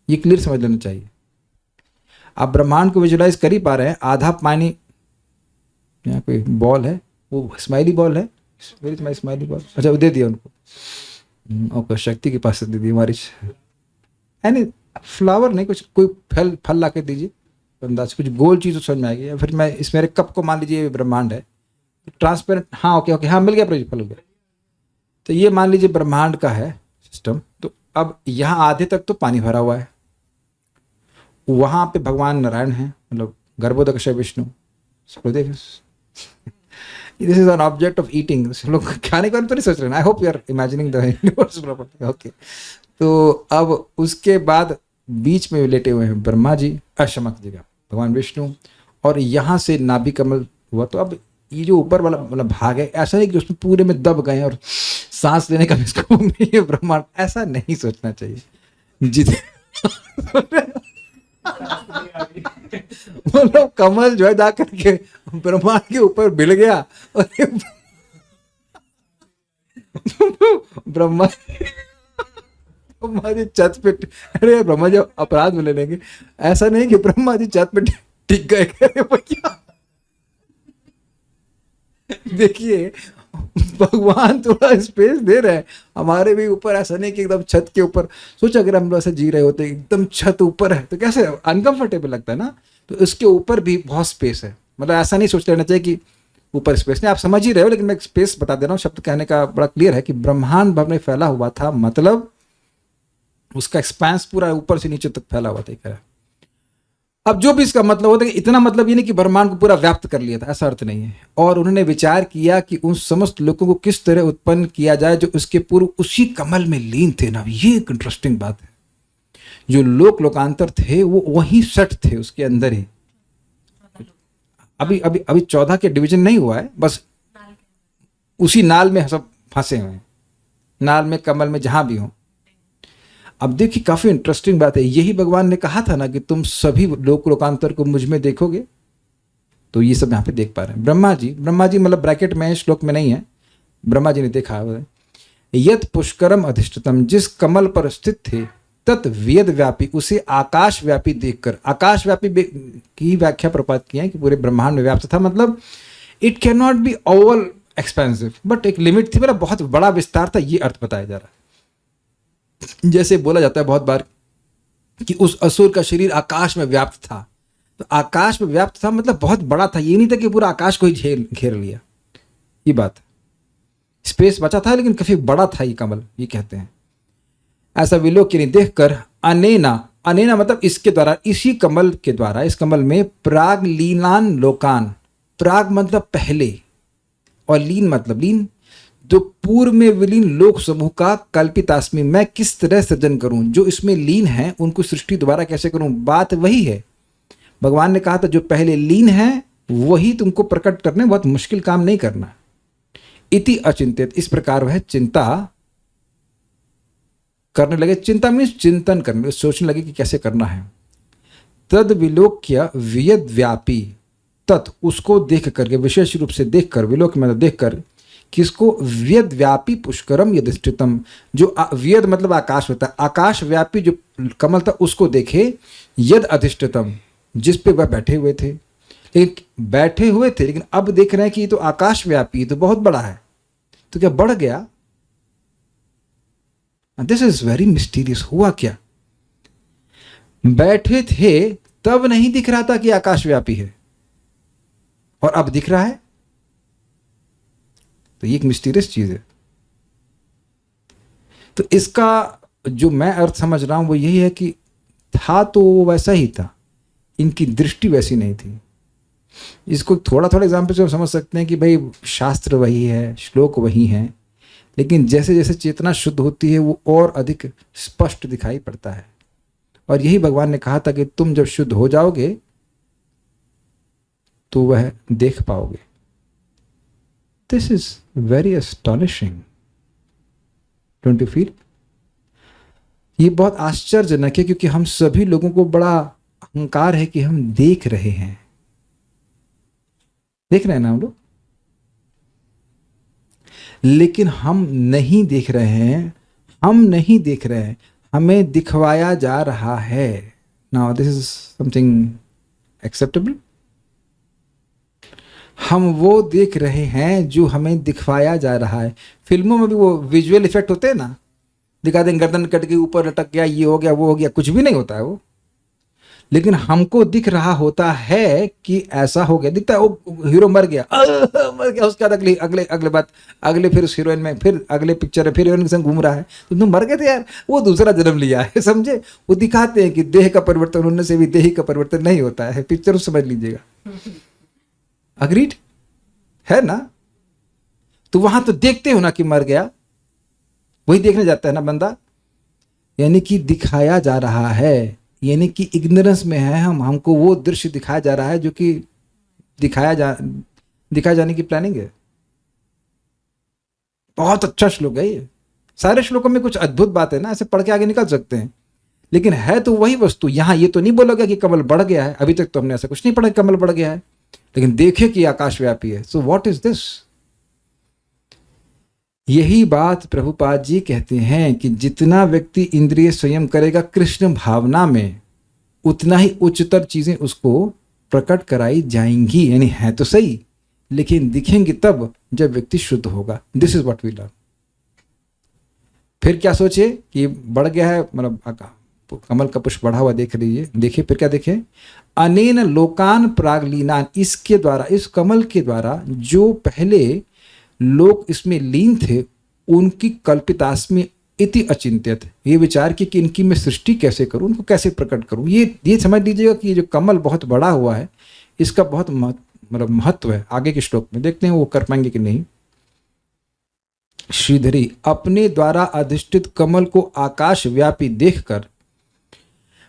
ये क्लियर समझ लेना चाहिए। आप ब्रह्मांड को विजुलाइज कर ही पा रहे हैं। आधा पानी, यहाँ कोई बॉल है, वो स्माइली बॉल है, वेरी स्माइली बॉल। अच्छा, वो दे दिया उनको। ओके, शक्ति के पास से दे दी हमारी। यानी फ्लावर नहीं, कुछ कोई फल ला के दीजिए, अंदाज कुछ गोल चीज़ तो समझ में आएगी। या फिर मैं इस मेरे कप को मान लीजिए ब्रह्मांड है, ट्रांसपेरेंट। हाँ ओके, हाँ मिल गया प्रोजेक्ट, फल हो गया। तो ये मान लीजिए ब्रह्मांड का है सिस्टम। तो अब यहाँ आधे तक तो पानी भरा हुआ है, वहां पे भगवान नारायण हैं, मतलब Garbhodak Vishnu. This is an object of eating. लोग खाने के बारे में तो नहीं सोच रहे। I hope you are imagining the universe properly. Okay, तो अब उसके बाद बीच में लेटे हुए हैं ब्रह्मा जी, क्षमा कीजिएगा, भगवान विष्णु, और यहाँ से नाभि कमल हुआ। तो अब ये जो ऊपर वाला मतलब भाग है, ऐसा नहीं कि उसमें पूरे में दब गए और सांस लेने का इसको ब्रह्मांड, ऐसा नहीं सोचना चाहिए। मतलब कमल जो है जा करके ब्रह्मांड के ऊपर भिड़ गया और ब्रह्मा जी छत पे, अरे ब्रह्मा जी अपराध में ले लेंगे। ऐसा नहीं कि ब्रह्मा जी छत पे टिक गए भैया। देखिए, भगवान थोड़ा स्पेस दे रहे हैं हमारे भी ऊपर। ऐसा नहीं कि एकदम छत के ऊपर। सोच, अगर हम लोग ऐसे जी रहे होते एकदम छत ऊपर है तो कैसे अनकंफर्टेबल लगता है ना। तो इसके ऊपर भी बहुत स्पेस है। मतलब ऐसा नहीं सोच लेना चाहिए कि ऊपर स्पेस नहीं, आप समझ ही रहे हो, लेकिन मैं स्पेस बता दे रहा हूँ। शब्द कहने का बड़ा क्लियर है कि ब्रह्मांड भर में फैला हुआ था, मतलब उसका एक्सपेंस पूरा ऊपर से नीचे तक फैला हुआ था। अब जो भी इसका मतलब होता है, इतना मतलब ये नहीं कि ब्रह्मांड को पूरा व्याप्त कर लिया था, ऐसा अर्थ नहीं है। और उन्होंने विचार किया कि उन समस्त लोगों को किस तरह उत्पन्न किया जाए जो उसके पूर्व उसी कमल में लीन थे ना। ये एक इंटरेस्टिंग बात है। जो लोकांतर थे वो वहीं सेट थे उसके अंदर ही। अभी अभी अभी 14 के डिवीजन नहीं हुआ है, बस उसी नाल में सब फंसे हुए हैं, नाल में, कमल में, जहां भी हो। अब देखिए, काफी इंटरेस्टिंग बात है। यही भगवान ने कहा था ना कि तुम सभी लोकांतर को मुझ में देखोगे। तो ये सब यहाँ पे देख पा रहे हैं। ब्रह्मा जी मतलब ब्रैकेट में श्लोक में नहीं है, ब्रह्मा जी ने देखा। यत पुष्करम अधिष्ठितम, जिस कमल पर स्थित थे, तत् वेद व्यापी, उसे आकाश व्यापी देखकर। आकाश व्यापी की व्याख्या प्रपात की है कि पूरे ब्रह्मांड में व्याप्त था। मतलब it can not be all expensive, but एक लिमिट थी, मतलब बहुत बड़ा विस्तार था। ये अर्थ बताया जा रहा है। जैसे बोला जाता है बहुत बार कि उस असुर का शरीर आकाश में व्याप्त था। तो आकाश में व्याप्त था मतलब बहुत बड़ा था, ये नहीं था कि पूरा आकाश को ही घेर लिया। ये बात स्पेस बचा था लेकिन काफी बड़ा था ये कमल, ये कहते हैं। ऐसा विलोकिनी देखकर अनेना, अनेना मतलब इसके द्वारा, इसी कमल के द्वारा, इस कमल में प्राग लीनान लोकान, प्राग मतलब पहले और लीन मतलब लीन, जो पूर्व में विलीन लोक समूह का कल्पितास्मि, मैं किस तरह सृजन करूं, जो इसमें लीन है उनको सृष्टि दोबारा कैसे करूं। बात वही है, भगवान ने कहा था जो पहले लीन है वही तुमको प्रकट करने, बहुत मुश्किल काम नहीं करना। इति अचिंतित, इस प्रकार वह चिंता करने लगे। चिंता मीन्स चिंतन करने, सोचने लगे कि कैसे करना है। तद विलोक्य वियद व्यापी, तत् उसको देख करके, विशेष रूप से देखकर, विलोक मतलब देखकर, किसको, व्यद व्यापी पुष्करम यदिष्ठितम, जो व्यद मतलब आकाश होता है, आकाश व्यापी जो कमल था उसको देखे, यद अधिष्ठितम जिस पे वह बैठे हुए थे। बैठे हुए थे लेकिन अब देख रहे हैं कि ये तो आकाश व्यापी, तो बहुत बड़ा है, तो क्या बढ़ गया। This is very mysterious. हुआ क्या, बैठे थे तब नहीं दिख रहा था कि आकाश व्यापी है और अब दिख रहा है, तो ये एक मिस्टीरियस चीज है। तो इसका जो मैं अर्थ समझ रहा हूं वो यही है कि था तो वैसा ही था, इनकी दृष्टि वैसी नहीं थी। इसको थोड़ा थोड़ा एग्जाम्पल से हम समझ सकते हैं कि भाई शास्त्र वही है, श्लोक वही है, लेकिन जैसे जैसे चेतना शुद्ध होती है वो और अधिक स्पष्ट दिखाई पड़ता है। और यही भगवान ने कहा था कि तुम जब शुद्ध हो जाओगे तो वह देख पाओगे। This is very astonishing, don't you feel. ये बहुत आश्चर्यजनक है क्योंकि हम सभी लोगों को बड़ा अहंकार है कि हम देख रहे हैं, देख रहे हैं ना हम लोग, लेकिन हम नहीं देख रहे हैं, हम नहीं देख रहे हैं, हमें दिखवाया जा रहा है। Now this is something acceptable. हम वो देख रहे हैं जो हमें दिखवाया जा रहा है। फिल्मों में भी वो विजुअल इफेक्ट होते हैं ना, दिखा दें गर्दन कट के ऊपर लटक गया, ये हो गया, वो हो गया, कुछ भी नहीं होता है वो, लेकिन हमको दिख रहा होता है कि ऐसा हो गया। दिखता है वो हीरो मर गया, मर गया, उसके बाद अगले अगले अगले बात, अगले फिर उस हीरोइन में, फिर अगले पिक्चर है, फिर हीरोइन के संग घूम रहा है, तो तुम मर गए थे यार, वो दूसरा जन्म लिया है, समझे। वो दिखाते हैं कि देह का परिवर्तन होने से भी देही का परिवर्तन नहीं होता है, पिक्चर समझ लीजिएगा। अग्रीड है ना। तो वहां तो देखते हो ना कि मर गया, वही देखने जाता है ना बंदा, यानी कि दिखाया जा रहा है, यानी कि इग्नोरेंस में है हम, हमको वो दृश्य दिखाया जा रहा है जो कि दिखाया जाने की प्लानिंग है। बहुत अच्छा श्लोक है ये। सारे श्लोकों में कुछ अद्भुत बात है ना, ऐसे पढ़ के आगे निकल सकते हैं, लेकिन है तो वही वस्तु। यहां ये तो नहीं बोलोगे कि कमल बढ़ गया है, अभी तक तो हमने ऐसा कुछ नहीं पढ़ा कमल बढ़ गया है, लेकिन देखे कि आकाश व्यापी है। So what is this. यही बात प्रभुपाद जी कहते हैं कि जितना व्यक्ति इंद्रिय संयम करेगा कृष्ण भावना में, उतना ही उच्चतर चीजें उसको प्रकट कराई जाएंगी। यानी है तो सही, लेकिन दिखेंगी तब जब व्यक्ति शुद्ध होगा। This is what we learn. फिर क्या सोचे कि बढ़ गया है, मतलब कमल का पुष्प बढ़ा हुआ देख लीजिए, देखिए फिर क्या देखे, अनेन लोकान प्रागलीनान, इसके द्वारा, इस कमल के द्वारा जो पहले लोग इसमें लीन थे उनकी कल्पितास्मि इति अचिंत्यत, ये विचार की कि इनकी मैं सृष्टि कैसे करूं, उनको कैसे प्रकट करूं। ये समझ लीजिएगा कि ये जो कमल बहुत बड़ा हुआ है इसका बहुत महत्व है। आगे के श्लोक में देखते हैं वो कर पाएंगे कि नहीं। श्रीधरी, अपने द्वारा अधिष्ठित कमल को आकाश व्यापी देखकर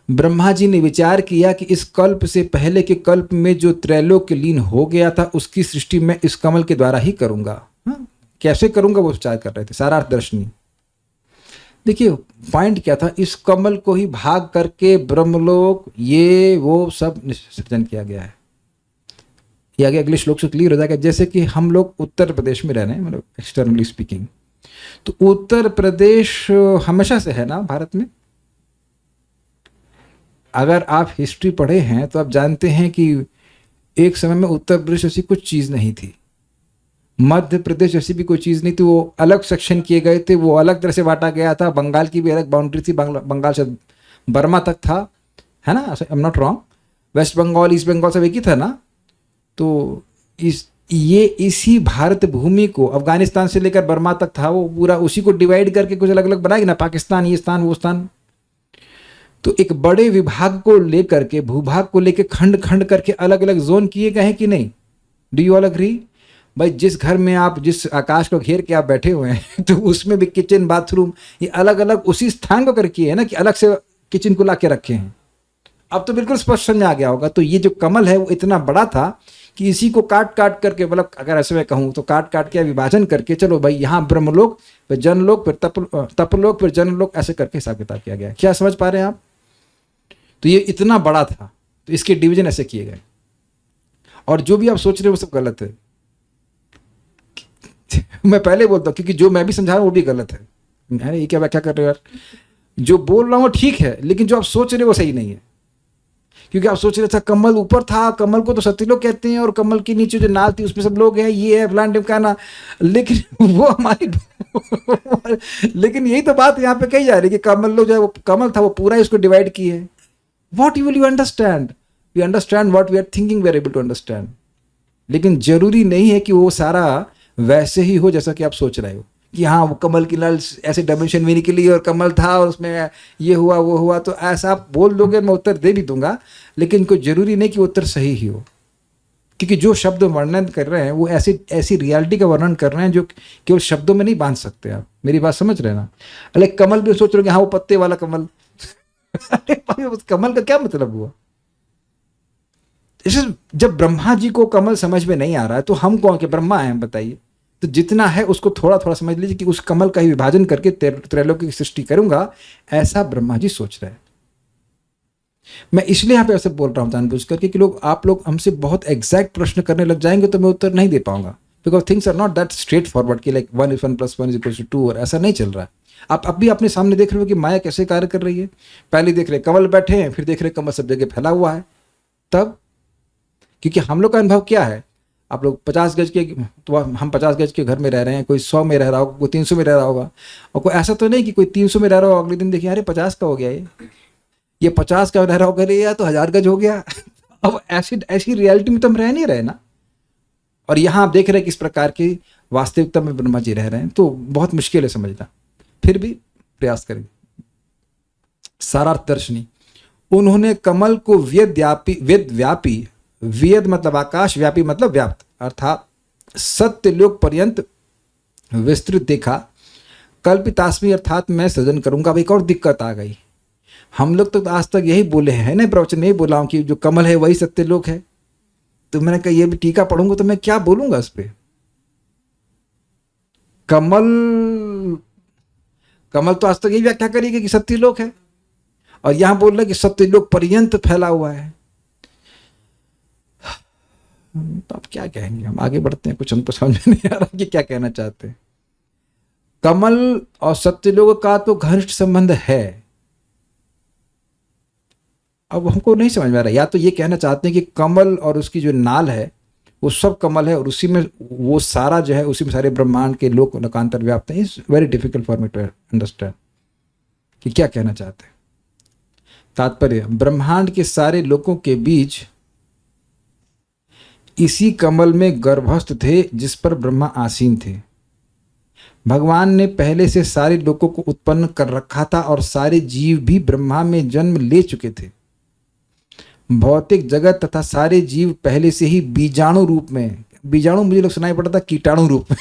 ब्रह्मा जी ने विचार किया कि इस कल्प से पहले के कल्प में जो त्रैलोक्य लीन हो गया था उसकी सृष्टि मैं इस कमल के द्वारा ही करूंगा। हाँ? कैसे करूंगा वो विचार कर रहे थे, सारा दर्शनी। देखिए पॉइंट क्या था, इस कमल को ही भाग करके ब्रह्मलोक ये वो सब सृजन किया गया है। ये आगे अगले श्लोक से क्लियर हो जाएगा। जैसे कि हम लोग उत्तर प्रदेश में रह रहे हैं, मतलब एक्सटर्नली स्पीकिंग, तो उत्तर प्रदेश हमेशा से है ना भारत में। अगर आप हिस्ट्री पढ़े हैं तो आप जानते हैं कि एक समय में उत्तर प्रदेश ऐसी कुछ चीज़ नहीं थी, मध्य प्रदेश ऐसी भी कोई चीज़ नहीं थी, वो अलग सेक्शन किए गए थे, वो अलग तरह से बांटा गया था। बंगाल की भी अलग बाउंड्री थी, बंगाल से बर्मा तक था, है ना, I am not wrong. West Bengal East Bengal सब एक ही था ना। तो ये इसी भारत भूमि को, अफगानिस्तान से लेकर बर्मा तक था वो पूरा, उसी को डिवाइड करके कुछ अलग अलग बनाएगी ना, पाकिस्तान, ये स्थान वो स्थान। तो एक बड़े विभाग को लेकर के, भूभाग को लेकर खंड खंड करके अलग अलग जोन किए गए हैं कि नहीं? Do you all agree? भाई जिस घर में आप, जिस आकाश को घेर के आप बैठे हुए हैं, तो उसमें भी किचन बाथरूम ये अलग अलग उसी स्थान को करके है ना, कि अलग से किचन को ला के रखे हैं। अब तो बिल्कुल स्पष्ट समझ आ गया होगा। तो ये जो कमल है वो इतना बड़ा था कि इसी को काट काट करके, मतलब अगर ऐसे मैं कहूँ तो काट काट के विभाजन करके, चलो भाई यहाँ ब्रह्मलोक, फिर जनलोक, फिर तपलोक, फिर जनलोक, ऐसे करके हिसाब किताब किया गया। क्या समझ पा रहे हैं आप? तो ये इतना बड़ा था, तो इसके डिवीजन ऐसे किए गए। और जो भी आप सोच रहे हो वो सब गलत है। मैं पहले बोलता हूँ, क्योंकि जो मैं भी समझा रहा हूँ वो भी गलत है। अरे ये क्या व्याख्या कर रहे हो यार? जो बोल रहा हूँ ठीक है, लेकिन जो आप सोच रहे हो वो सही नहीं है। क्योंकि आप सोच रहे थे कमल ऊपर था, कमल को तो सत्यलोक कहते हैं, और कमल के नीचे जो नाल थी उसमें सब लोग हैं, ये है फलान ढिमकाना, लेकिन वो हमारी लेकिन यही तो बात यहाँ पे कही जा रही है कि कमल लोग जो है वो कमल था, वो पूरा इसको डिवाइड किए है। What you will you understand? We understand what we are thinking, we are able to understand. लेकिन जरूरी नहीं है कि वो सारा वैसे ही हो जैसा कि आप सोच रहे हो, कि हाँ वो कमल की लाल ऐसे डायमेंशन में निकली और कमल था और उसमें ये हुआ वो हुआ। तो ऐसा आप बोल दोगे, मैं उत्तर दे भी दूंगा, लेकिन कोई जरूरी नहीं कि उत्तर सही ही हो। क्योंकि जो शब्द वर्णन कर रहे हैं वो ऐसी ऐसी रियलिटी का वर्णन कर रहे हैं जो केवल शब्दों में नहीं बांध सकते। आप मेरी बात समझ रहे हैं ना? अरे कमल भी सोच रहे हो हाँ वो पत्ते वाला कमल अरे भाई उस कमल का क्या मतलब हुआ? इसे जब ब्रह्मा जी को कमल समझ में नहीं आ रहा है तो हम कौन के ब्रह्मा हैं बताइए? तो जितना है उसको थोड़ा थोड़ा समझ लीजिए कि उस कमल का ही विभाजन करके त्रैलोक्य की सृष्टि करूंगा, ऐसा ब्रह्मा जी सोच रहे हैं। मैं इसलिए यहाँ पे ऐसे बोल रहा हूँ जानबूझ करके कि आप लोग हमसे बहुत एग्जैक्ट प्रश्न करने लग जाएंगे तो मैं उत्तर नहीं दे पाऊंगा। Because things are not that straightforward कि लाइक 1 + 1 + 1 = 2, और ऐसा नहीं चल रहा है। आप अब भी अपने सामने देख रहे हो कि माया कैसे कार्य कर रही है। पहले देख रहे कमल बैठे हैं, फिर देख रहे कमल सब जगह फैला हुआ है। तब क्योंकि हम लोग का अनुभव क्या है, आप लोग 50 गज के, तो हम 50 गज के घर में रह रहे हैं, कोई 100 में रह रहा होगा, कोई 300 में रह रहा होगा, और कोई ऐसा तो नहीं कि कोई 300 में रह रहा होगा, अगले दिन देखिए अरे 50 का हो गया, ये 50 का रह रहा होगा, या तो 1000 गज हो गया। अब ऐसी रियलिटी में तो हम रह नहीं रहे ना। और यहाँ आप देख रहे हैं किस प्रकार की वास्तविकता में ब्रह्मा जी रह रहे हैं, तो बहुत मुश्किल है समझना, फिर भी प्रयास करेंगे। सारार्थ दर्शनी, उन्होंने कमल को वेद व्यापी, वेद मतलब आकाश, व्यापी मतलब व्याप्त, अर्थात सत्यलोक पर्यंत विस्तृत देखा। कल्पितास्मि अर्थात मैं सृजन करूंगा। अब एक और दिक्कत आ गई, हम लोग तो आज तक यही बोले हैं ना, प्रवचन में ही बोला हूं कि जो कमल है वही सत्यलोक है। तो मैंने कहा ये भी टीका पढ़ूंगा तो मैं क्या बोलूंगा इस पे? कमल तो आज तक यही व्याख्या करेगी कि सत्यलोक है, और यहां बोल रहे कि सत्यलोक पर्यंत फैला हुआ है। तो आप क्या कहेंगे? हम आगे बढ़ते हैं, कुछ हमको समझ में नहीं आ रहा कि क्या कहना चाहते हैं। कमल और सत्यलोक का तो घनिष्ठ संबंध है, अब हमको नहीं समझ में आ रहा। या तो ये कहना चाहते हैं कि कमल और उसकी जो नाल है वो सब कमल है, और उसी में वो सारा जो है, उसी में सारे ब्रह्मांड के लोक लोकांतर व्याप्त हैं। It's very difficult for me to understand कि क्या कहना चाहते हैं। तात्पर्य, ब्रह्मांड के सारे लोकों के बीच इसी कमल में गर्भस्थ थे जिस पर ब्रह्मा आसीन थे। भगवान ने पहले से सारे लोकों को उत्पन्न कर रखा था, और सारे जीव भी ब्रह्मा में जन्म ले चुके थे। भौतिक जगत तथा सारे जीव पहले से ही बीजाणु रूप में, बीजाणु मुझे लोग सुनाई पड़ता कीटाणु रूप में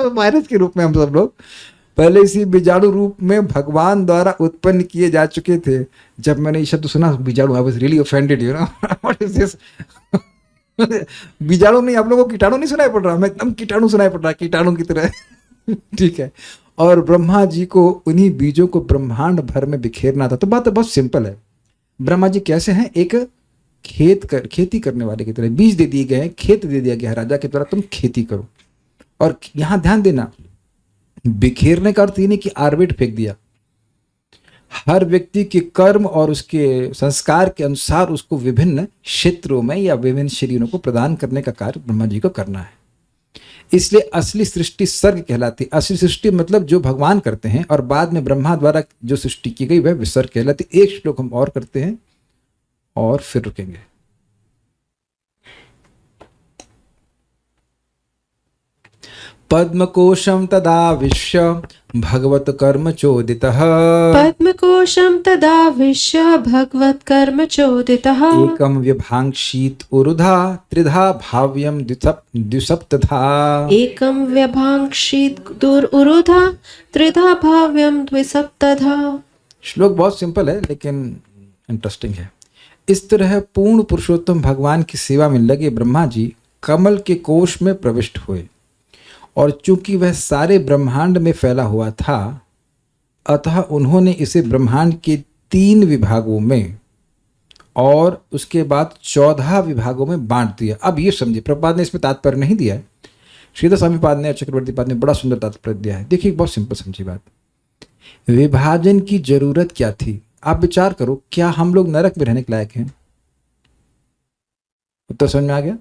वायरस के रूप में हम सब लोग पहले इसी बीजाणु रूप में भगवान द्वारा उत्पन्न किए जा चुके थे। जब मैंने ये शब्द सुना बीजाणु, I was really offended, you know what is this. बीजाणु नहीं, आप लोगों को कीटाणु नहीं सुनाई पड़ रहा, मैं एकदम कीटाणु सुनाई पड़ रहा, कीटाणु की तरह ठीक है। और ब्रह्मा जी को उन्हीं बीजों को ब्रह्मांड भर में बिखेरना था। तो बात तो बहुत सिंपल है। ब्रह्मा जी कैसे हैं? एक खेती करने वाले की तरह बीज दे दिए गए हैं, खेत दे दिया गया है राजा की तरह, तुम खेती करो। और यहां ध्यान देना, बिखेरने का अर्थ ये नहीं कि आर्बिट फेंक दिया। हर व्यक्ति के कर्म और उसके संस्कार के अनुसार उसको विभिन्न क्षेत्रों में या विभिन्न शरीरों को प्रदान करने का कार्य ब्रह्मा जी को करना है। इसलिए असली सृष्टि सर्ग कहलाती। असली सृष्टि मतलब जो भगवान करते हैं, और बाद में ब्रह्मा द्वारा जो सृष्टि की गई वह विसर्ग कहलाती। एक श्लोक हम और करते हैं और फिर रुकेंगे। पद्मकोशं तदाविश्य भगवत कर्म चोदितः
पद्मकोशं तदाविश्य भगवत्कर्मचोदितः
एकं व्यभाङ्क्षीत् उरुधा त्रिधा भाव्यं द्विसप्तधा
एकं व्यभाङ्क्षीत् दुरुधा त्रिधा भाव्यं द्विसप्तधा।
श्लोक बहुत सिंपल है लेकिन इंटरेस्टिंग है। इस तरह पूर्ण पुरुषोत्तम भगवान की सेवा में लगे ब्रह्मा जी कमल के कोश में प्रविष्ट हुए और चूंकि वह सारे ब्रह्मांड में फैला हुआ था अतः उन्होंने इसे ब्रह्मांड के 3 विभागों में और उसके बाद 14 विभागों में बांट दिया। अब ये समझिए, प्रभुपाद ने इसमें तात्पर्य नहीं दिया है, श्रीधर स्वामी पाद ने और चक्रवर्ती पाद ने बड़ा सुंदर तात्पर्य दिया है। देखिए बहुत सिंपल समझिए बात, विभाजन की जरूरत क्या थी? आप विचार करो, क्या हम लोग नरक में रहने के लायक हैं? उत्तर समझ में आ गया?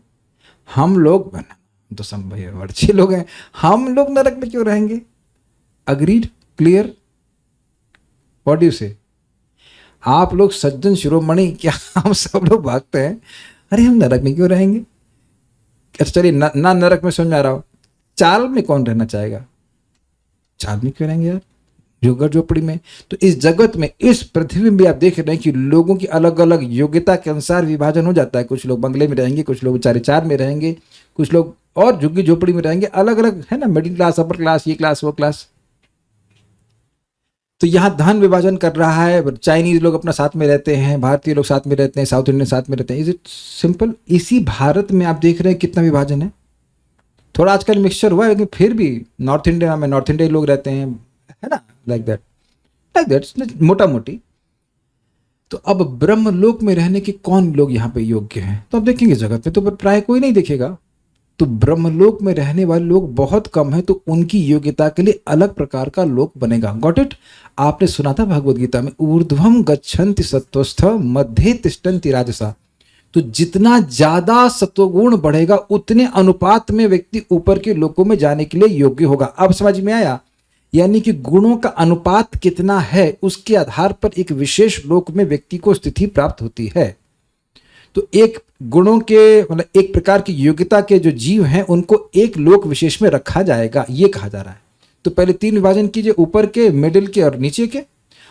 हम लोग तो सब भैया अच्छे लोग हैं, हम लोग नरक में क्यों रहेंगे? Agreed, clear, what do you से? आप लोग सज्जन शिरोमणि, क्या हम सब लोग भागते हैं अरे हम नरक में क्यों रहेंगे? अच्छा चलिए ना नरक में समझ आ रहा हो, चाल में कौन रहना चाहेगा? चाल में क्यों रहेंगे यार, जोगर झोपड़ी में? तो इस जगत में, इस पृथ्वी में आप देख रहे हैं कि लोगों की अलग अलग योग्यता के अनुसार विभाजन हो जाता है। कुछ लोग बंगले में रहेंगे, कुछ लोग 4 में रहेंगे, कुछ लोग और झुग्गी झोपड़ी में रहेंगे, अलग अलग है ना, मिडिल क्लास, अपर क्लास, ये क्लास वो क्लास। तो यहाँ धन विभाजन कर रहा है, चाइनीज लोग अपना साथ में रहते हैं, भारतीय लोग साथ में रहते हैं, साउथ इंडियन साथ में रहते हैं। Is it simple? इसी भारत में आप देख रहे हैं कितना विभाजन है। थोड़ा आजकल मिक्सचर हुआ है लेकिन फिर भी नॉर्थ इंडिया में नॉर्थ इंडिया लोग रहते हैं, है ना, लाइक दैट मोटा मोटी। तो अब ब्रह्मलोक में रहने के कौन लोग यहाँ पे योग्य हैं? तो आप देखेंगे जगत में तो प्राय कोई नहीं देखेगा। तो ब्रह्मलोक में रहने वाले लोग बहुत कम हैं, तो उनकी योग्यता के लिए अलग प्रकार का लोक बनेगा। Got it? आपने सुना था भगवद गीता में, ऊर्ध्वम गच्छन्ति सत्वस्थ मध्ये तिष्ठन्ति राजसा। तो जितना ज्यादा सत्वगुण बढ़ेगा उतने अनुपात में व्यक्ति ऊपर के लोकों में जाने के लिए योग्य होगा। अब समझ में आया? यानी कि गुणों का अनुपात कितना है उसके आधार पर एक विशेष लोक में व्यक्ति को स्थिति प्राप्त होती है। तो एक गुणों के मतलब एक प्रकार की योग्यता के जो जीव हैं उनको एक लोक विशेष में रखा जाएगा, ये कहा जा रहा है। तो पहले 3 विभाजन कीजिए, ऊपर के, मिडिल के और नीचे के,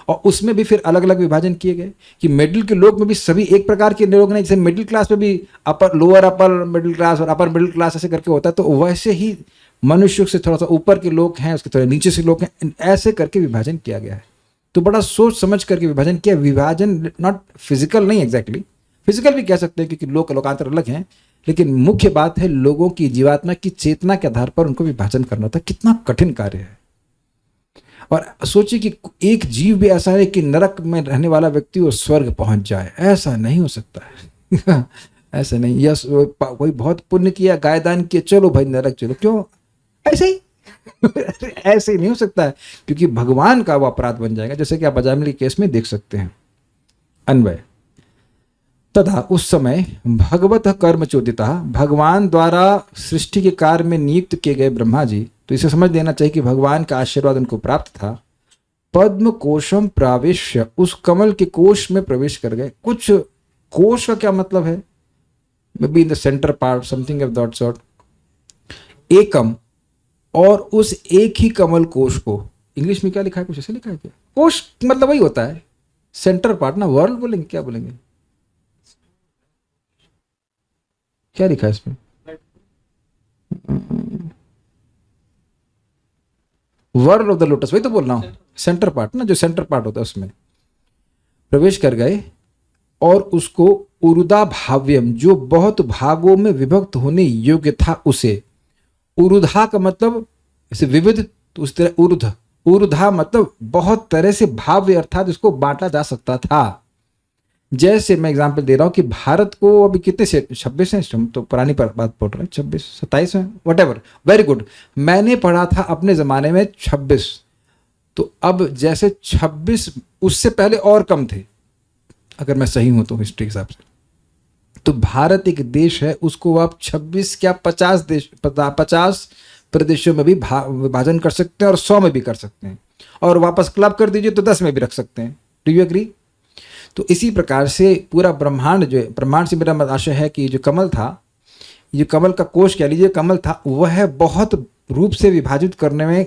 और उसमें भी फिर अलग अलग विभाजन किए गए कि मिडिल के लोग में भी सभी एक प्रकार के लोग नहीं, जैसे मिडिल क्लास में भी अपर, लोअर अपर मिडिल क्लास और अपर मिडिल क्लास ऐसे करके होता है, तो वैसे ही मनुष्य से थोड़ा सा ऊपर के लोग हैं, उसके थोड़े नीचे से लोग हैं, ऐसे करके विभाजन किया गया है। तो बड़ा सोच समझ करके विभाजन किया। विभाजन नॉट फिजिकल नहीं, एग्जैक्टली फिजिकल भी कह सकते हैं क्योंकि लोक लोकांतर अलग हैं, लेकिन मुख्य बात है लोगों की जीवात्मा की चेतना के आधार पर उनको विभाजन करना था। कितना कठिन कार्य है। और सोचिए कि एक जीव भी ऐसा है कि नरक में रहने वाला व्यक्ति वो स्वर्ग पहुंच जाए, ऐसा नहीं हो सकता है। ऐसा नहीं, यस कोई बहुत पुण्य किया, गाय दान किया, चलो भाई नरक चलो, क्यों? ऐसे ही ऐसे ही नहीं हो सकता है, क्योंकि भगवान का वो अपराध बन जाएगा, जैसे कि आप अजामिल के केस में देख सकते हैं। अन्वय तथा उस समय भगवत कर्म चोदिता, भगवान द्वारा सृष्टि के कार्य में नियुक्त किए गए ब्रह्मा जी, तो इसे समझ लेना चाहिए कि भगवान का आशीर्वाद उनको प्राप्त था। पद्म कोशम प्रावेश्य, उस कमल के कोश में प्रवेश कर गए। कुछ कोश का क्या मतलब है? May be in the centre part, something of that sort. एकम, और उस एक ही कमल कोश को इंग्लिश में क्या लिखा है? कुछ ऐसे लिखा है क्या? कोश मतलब वही होता है, सेंटर पार्ट ना, वर्ल्ड बोलेंगे, क्या बोलेंगे, क्या लिखा है इसमें? वर्ल्ड ऑफ द लोटस, वही तो बोल रहा हूं, सेंटर पार्ट ना, जो सेंटर पार्ट होता है उसमें प्रवेश कर गए और उसको उरुदा भाव्यम, जो बहुत भागों में विभक्त होने योग्य था, उसे उरुधा का मतलब ऐसे विविध, तो उस तरह उरुध, उरुधा मतलब बहुत तरह से भाव्य, अर्थात इसको बांटा जा सकता था। जैसे मैं एग्जांपल दे रहा हूं कि भारत को अभी कितने से 26 हैं, हम तो पुरानी बात पढ़ रहे हैं, 26 27 हैं, वट, वेरी गुड। मैंने पढ़ा था अपने ज़माने में 26, तो अब जैसे 26 उससे पहले और कम थे, अगर मैं सही हूं तो हिस्ट्री के हिसाब से। तो भारत एक देश है, उसको आप 26 क्या 50 देश, 50 प्रदेशों में भी विभाजन कर सकते हैं और 100 में भी कर सकते हैं, और वापस क्लब कर दीजिए तो 10 में भी रख सकते हैं। Do you agree? तो इसी प्रकार से पूरा ब्रह्मांड, जो ब्रह्मांड से मेरा आशय है कि जो कमल था, जो कमल का कोश कह लीजिए कमल था, वह बहुत रूप से विभाजित करने में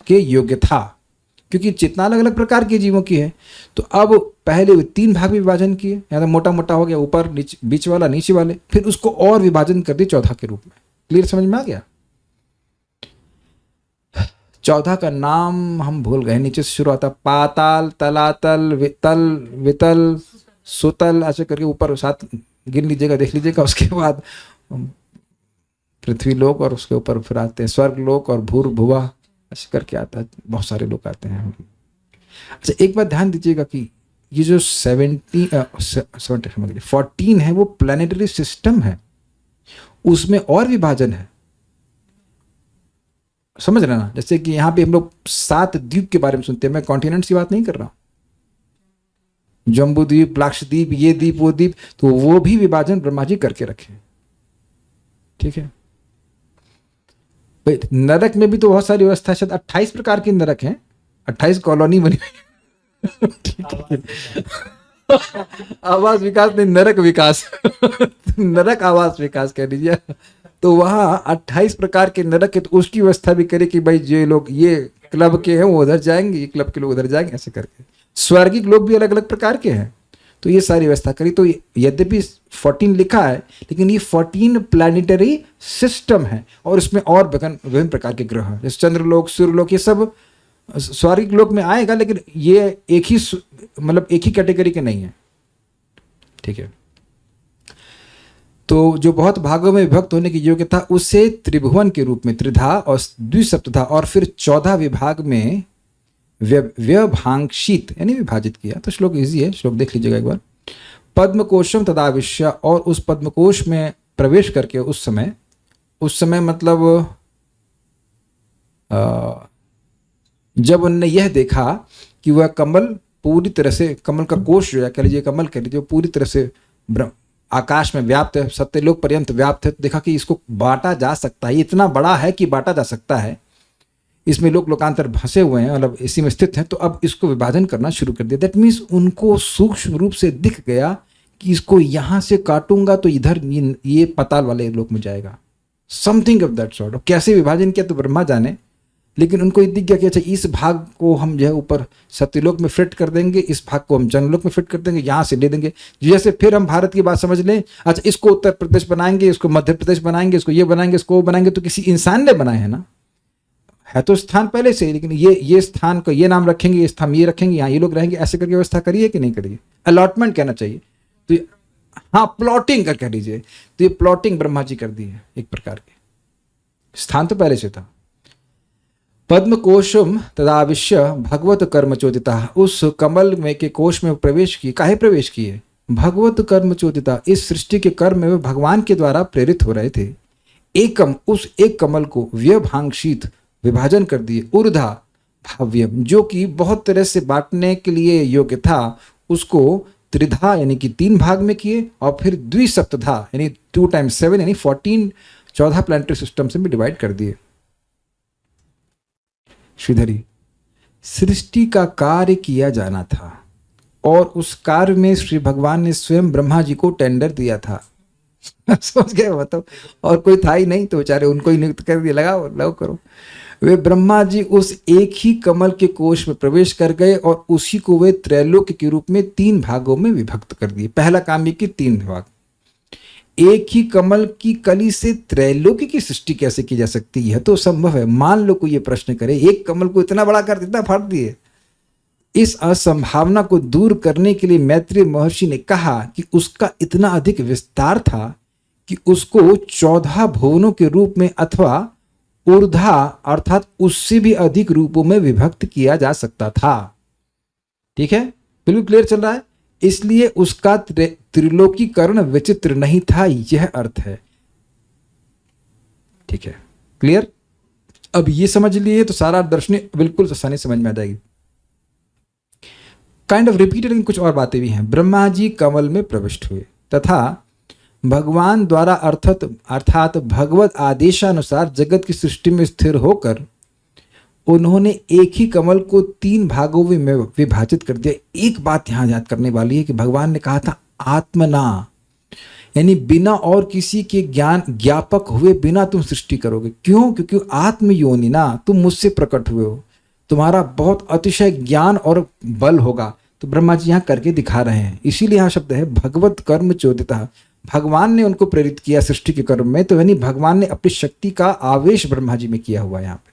के योग्य था, क्योंकि चेतना अलग अलग प्रकार के जीवों की है। तो अब पहले 3 भाग में विभाजन किए, या तो मोटा मोटा हो गया, ऊपर नीचे, बीच वाला नीचे वाले, फिर उसको और विभाजन कर दी 14 के रूप में। क्लियर, समझ में आ गया? 14 का नाम हम भूल गए, नीचे से शुरू आता, पाताल, तलातल, वितल, वितल, सुतल, ऐसे करके ऊपर 7 गिन लीजिएगा, देख लीजिएगा। उसके बाद पृथ्वी लोक, और उसके ऊपर फिर आते हैं स्वर्ग लोक और भूर्भुवा, ऐसे करके आता है, बहुत सारे लोग आते हैं। अच्छा, एक बात ध्यान दीजिएगा कि ये जो 14 है वो प्लानिटरी सिस्टम है, उसमें और विभाजन है, समझ रहे ना? जैसे कि यहाँ पे हम लोग 7 द्वीप के बारे में सुनते हैं, मैं कॉन्टिनेंट्स की बात नहीं कर रहा हूं, जम्बू द्वीप, लक्षद्वीप, ये द्वीप, वो द्वीप, तो वो भी विभाजन ब्रह्मा जी करके रखे। ठीक है भाई, नरक में भी तो बहुत सारी व्यवस्था है, शायद 28 प्रकार के नरक हैं, 28 कॉलोनी बनी हुई। ठीक है, आवास विकास नहीं, नरक विकास। नरक आवास विकास कह लीजिए। तो वहाँ 28 प्रकार के नरक है, तो उसकी व्यवस्था भी करे कि भाई जो लोग ये क्लब के हैं वो उधर जाएंगे, ये क्लब के लोग उधर जाएंगे, ऐसे करके। स्वर्गिक लोग भी अलग अलग प्रकार के हैं, तो ये सारी व्यवस्था करी। तो यद्यपि 14 लिखा है, लेकिन ये 14 प्लानिटरी सिस्टम है, और इसमें और विभिन्न प्रकार के ग्रह हैं, जैसे चंद्रलोक, सूर्यलोक, ये सब स्वर्गिक लोक में आएगा, लेकिन ये एक ही मतलब एक ही कैटेगरी के नहीं है। ठीक है, तो जो बहुत भागों में विभक्त होने की योग्य था, उसे त्रिभुवन के रूप में, त्रिधा और द्विसप्तधा और फिर 14 विभाग में व्यभांक्षित यानी विभाजित किया। तो श्लोक इजी है, श्लोक देख लीजिएगा एक बार। पद्मकोशम तदाविश्य, और उस पद्मकोश में प्रवेश करके उस समय मतलब जब उन्होंने यह देखा कि वह कमल पूरी तरह से, कमल का कोश जो है, कह लीजिए कमल कह लीजिए, पूरी तरह से आकाश में व्याप्त है, सत्यलोक पर्यंत व्याप्त है, तो देखा कि इसको बांटा जा सकता है, इतना बड़ा है कि बांटा जा सकता है, इसमें लोक लोकांतर फंसे हुए हैं, मतलब इसी में स्थित हैं, तो अब इसको विभाजन करना शुरू कर दिया। दैट मीन्स उनको सूक्ष्म रूप से दिख गया कि इसको यहाँ से काटूंगा तो इधर ये पाताल वाले लोक में जाएगा, समथिंग ऑफ दैट सॉर्ट। कैसे विभाजन किया तो ब्रह्मा जाने, लेकिन उनको ये दिख गया कि अच्छा इस भाग को हम जो है ऊपर सत्यलोक में फिट कर देंगे, इस भाग को हम जनलोक में फिट कर देंगे, यहाँ से ले देंगे। जैसे फिर हम भारत की बात समझ लें, अच्छा इसको उत्तर प्रदेश बनाएंगे, इसको मध्य प्रदेश बनाएंगे, इसको ये बनाएंगे, इसको वो बनाएंगे, तो किसी इंसान ने बनाए हैं ना, है तो स्थान पहले से, लेकिन ये स्थान को ये नाम रखेंगे, ये स्थान ये रखेंगे, यहाँ ये लोग रहेंगे, ऐसे करके व्यवस्था करिए कि नहीं करिए, अलॉटमेंट कहना चाहिए। तो हाँ, प्लॉटिंग कर कह लीजिए, तो ये प्लॉटिंग ब्रह्मा जी कर दी है एक प्रकार की, स्थान तो पहले से था। पद्मकोशम तदाविश्य भगवत कर्म चोदिता, उस कमल में के कोश में प्रवेश किए। काहे प्रवेश किए? भगवत कर्म चोदिता, इस सृष्टि के कर्म में वे भगवान के द्वारा प्रेरित हो रहे थे। उस एक कमल को व्यभांक्षित, विभाजन कर दिए। ऊर्धा भाव्यम, जो कि बहुत तरह से बांटने के लिए योग्य था, उसको त्रिधा यानी कि 3 भाग में किए, और फिर द्विसप्तधा यानी 2 × 7 यानी 14 प्लानिटरी सिस्टम से भी डिवाइड कर दिए। श्रीधरी, सृष्टि का कार्य किया जाना था, और उस कार्य में श्री भगवान ने स्वयं ब्रह्मा जी को टेंडर दिया था। समझ गए? मतलब और कोई था ही नहीं, तो बेचारे उनको ही नियुक्त कर दिया, लगाओ करो। वे ब्रह्मा जी उस एक ही कमल के कोश में प्रवेश कर गए, और उसी को वे त्रैलोक्य के रूप में 3 भागों में विभक्त कर दिए। पहला काम ये कि 3 भाग। एक ही कमल की कली से त्रैलोक्य की सृष्टि कैसे की जा सकती है? तो संभव है। मान लो कोई ये प्रश्न करे, एक कमल को इतना बड़ा कर इतना फाड़ दिए। इस असंभावना को दूर करने के लिए मैत्रेय महर्षि ने कहा कि उसका इतना अधिक विस्तार था कि उसको 14 भुवनों के रूप में अथवा ऊर्धा अर्थात उससे भी अधिक रूपों में विभक्त किया जा सकता था। ठीक है, बिल्कुल क्लियर चल रहा है। इसलिए उसका त्रिलोकीकरण विचित्र नहीं था, यह अर्थ है। ठीक है, क्लियर? अब ये समझ लिए तो सारा दर्शन बिल्कुल आसानी समझ में आ जाएगी। काइंड ऑफ रिपीटेड, लेकिन कुछ और बातें भी हैं। ब्रह्मा जी कमल में प्रविष्ट हुए तथा भगवान द्वारा अर्थात भगवत आदेशानुसार जगत की सृष्टि में स्थिर होकर उन्होंने एक ही कमल को 3 भागों में विभाजित कर दिया। एक बात यहाँ याद करने वाली है कि भगवान ने कहा था आत्मना, यानी बिना और किसी के ज्ञान ज्ञापक हुए बिना तुम सृष्टि करोगे। क्यों? क्योंकि आत्म योनि ना, तुम मुझसे प्रकट हुए हो, तुम्हारा बहुत अतिशय ज्ञान और बल होगा। तो ब्रह्मा जी यहाँ करके दिखा रहे हैं, इसीलिए यहाँ शब्द है भगवत कर्म चोदितः। भगवान ने उनको प्रेरित किया सृष्टि के कर्म में, तो यानी भगवान ने अपनी शक्ति का आवेश ब्रह्मा जी में किया हुआ है यहाँ पे,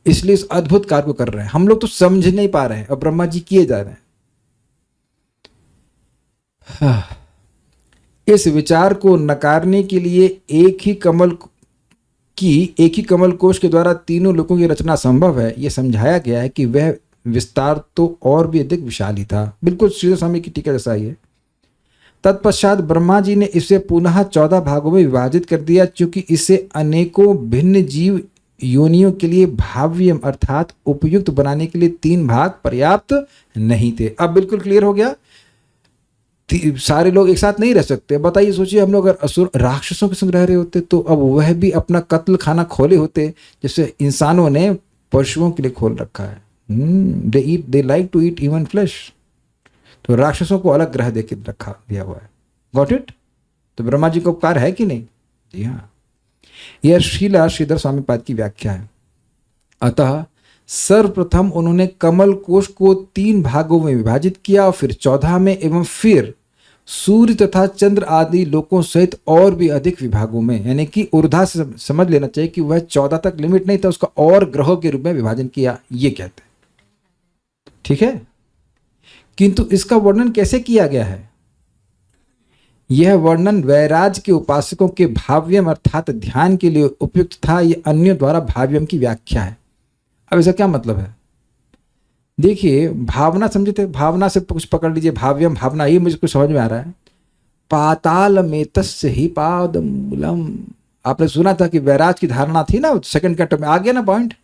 इसलिए इस अद्भुत कार्य को कर रहे हैं। हम लोग तो समझ नहीं पा रहे हैं और ब्रह्मा जी किए जा रहे हैं। इस विचार को नकारने के लिए एक ही कमल कोश के द्वारा तीनों लोगों की रचना संभव है, यह समझाया गया है कि वह विस्तार तो और भी अधिक विशाल ही था। बिल्कुल श्रीधर स्वामी की टीका जैसा ही है। तत्पश्चात ब्रह्मा जी ने इसे पुनः 14 भागों में विभाजित कर दिया, क्योंकि इसे अनेकों भिन्न जीव योनियों के लिए भाव्य अर्थात उपयुक्त बनाने के लिए 3 भाग पर्याप्त नहीं थे। अब बिल्कुल क्लियर हो गया, सारे लोग एक साथ नहीं रह सकते। बताइए, सोचिए हम लोग अगर असुर राक्षसों के संग रह रहे होते तो अब वह भी अपना कत्ल खाना खोले होते, जैसे इंसानों ने पशुओं के लिए खोल रखा है। They like to eat even flesh, तो राक्षसों को अलग ग्रह देके रखा दिया हुआ है। Got it? तो ब्रह्मा जी को उपकार है कि नहीं? जी हाँ, यह श्रीधर स्वामी पाद की व्याख्या है। अतः सर्वप्रथम उन्होंने कमल कोश को 3 भागों में विभाजित किया और फिर 14 में, एवं फिर सूर्य तथा चंद्र आदि लोकों सहित और भी अधिक विभागों में, यानी कि ऊर्ध्वा से समझ लेना चाहिए कि वह 14 तक लिमिट नहीं था, उसका और ग्रहों के रूप में विभाजन किया, ये कहते हैं। ठीक है, किंतु इसका वर्णन कैसे किया गया है? यह वर्णन वैराज के उपासकों के भाव्यम अर्थात ध्यान के लिए उपयुक्त था। यह अन्य द्वारा भाव्यम की व्याख्या है। अब इसका क्या मतलब है? देखिए, भावना समझे थे, भावना से कुछ पकड़ लीजिए। भाव्यम भावना, ये मुझे कुछ समझ में आ रहा है। पाताल में तस्य ही पादमूलम, आपने सुना था कि वैराज की धारणा थी ना, सेकंड कैंटो में आ गया ना पॉइंट।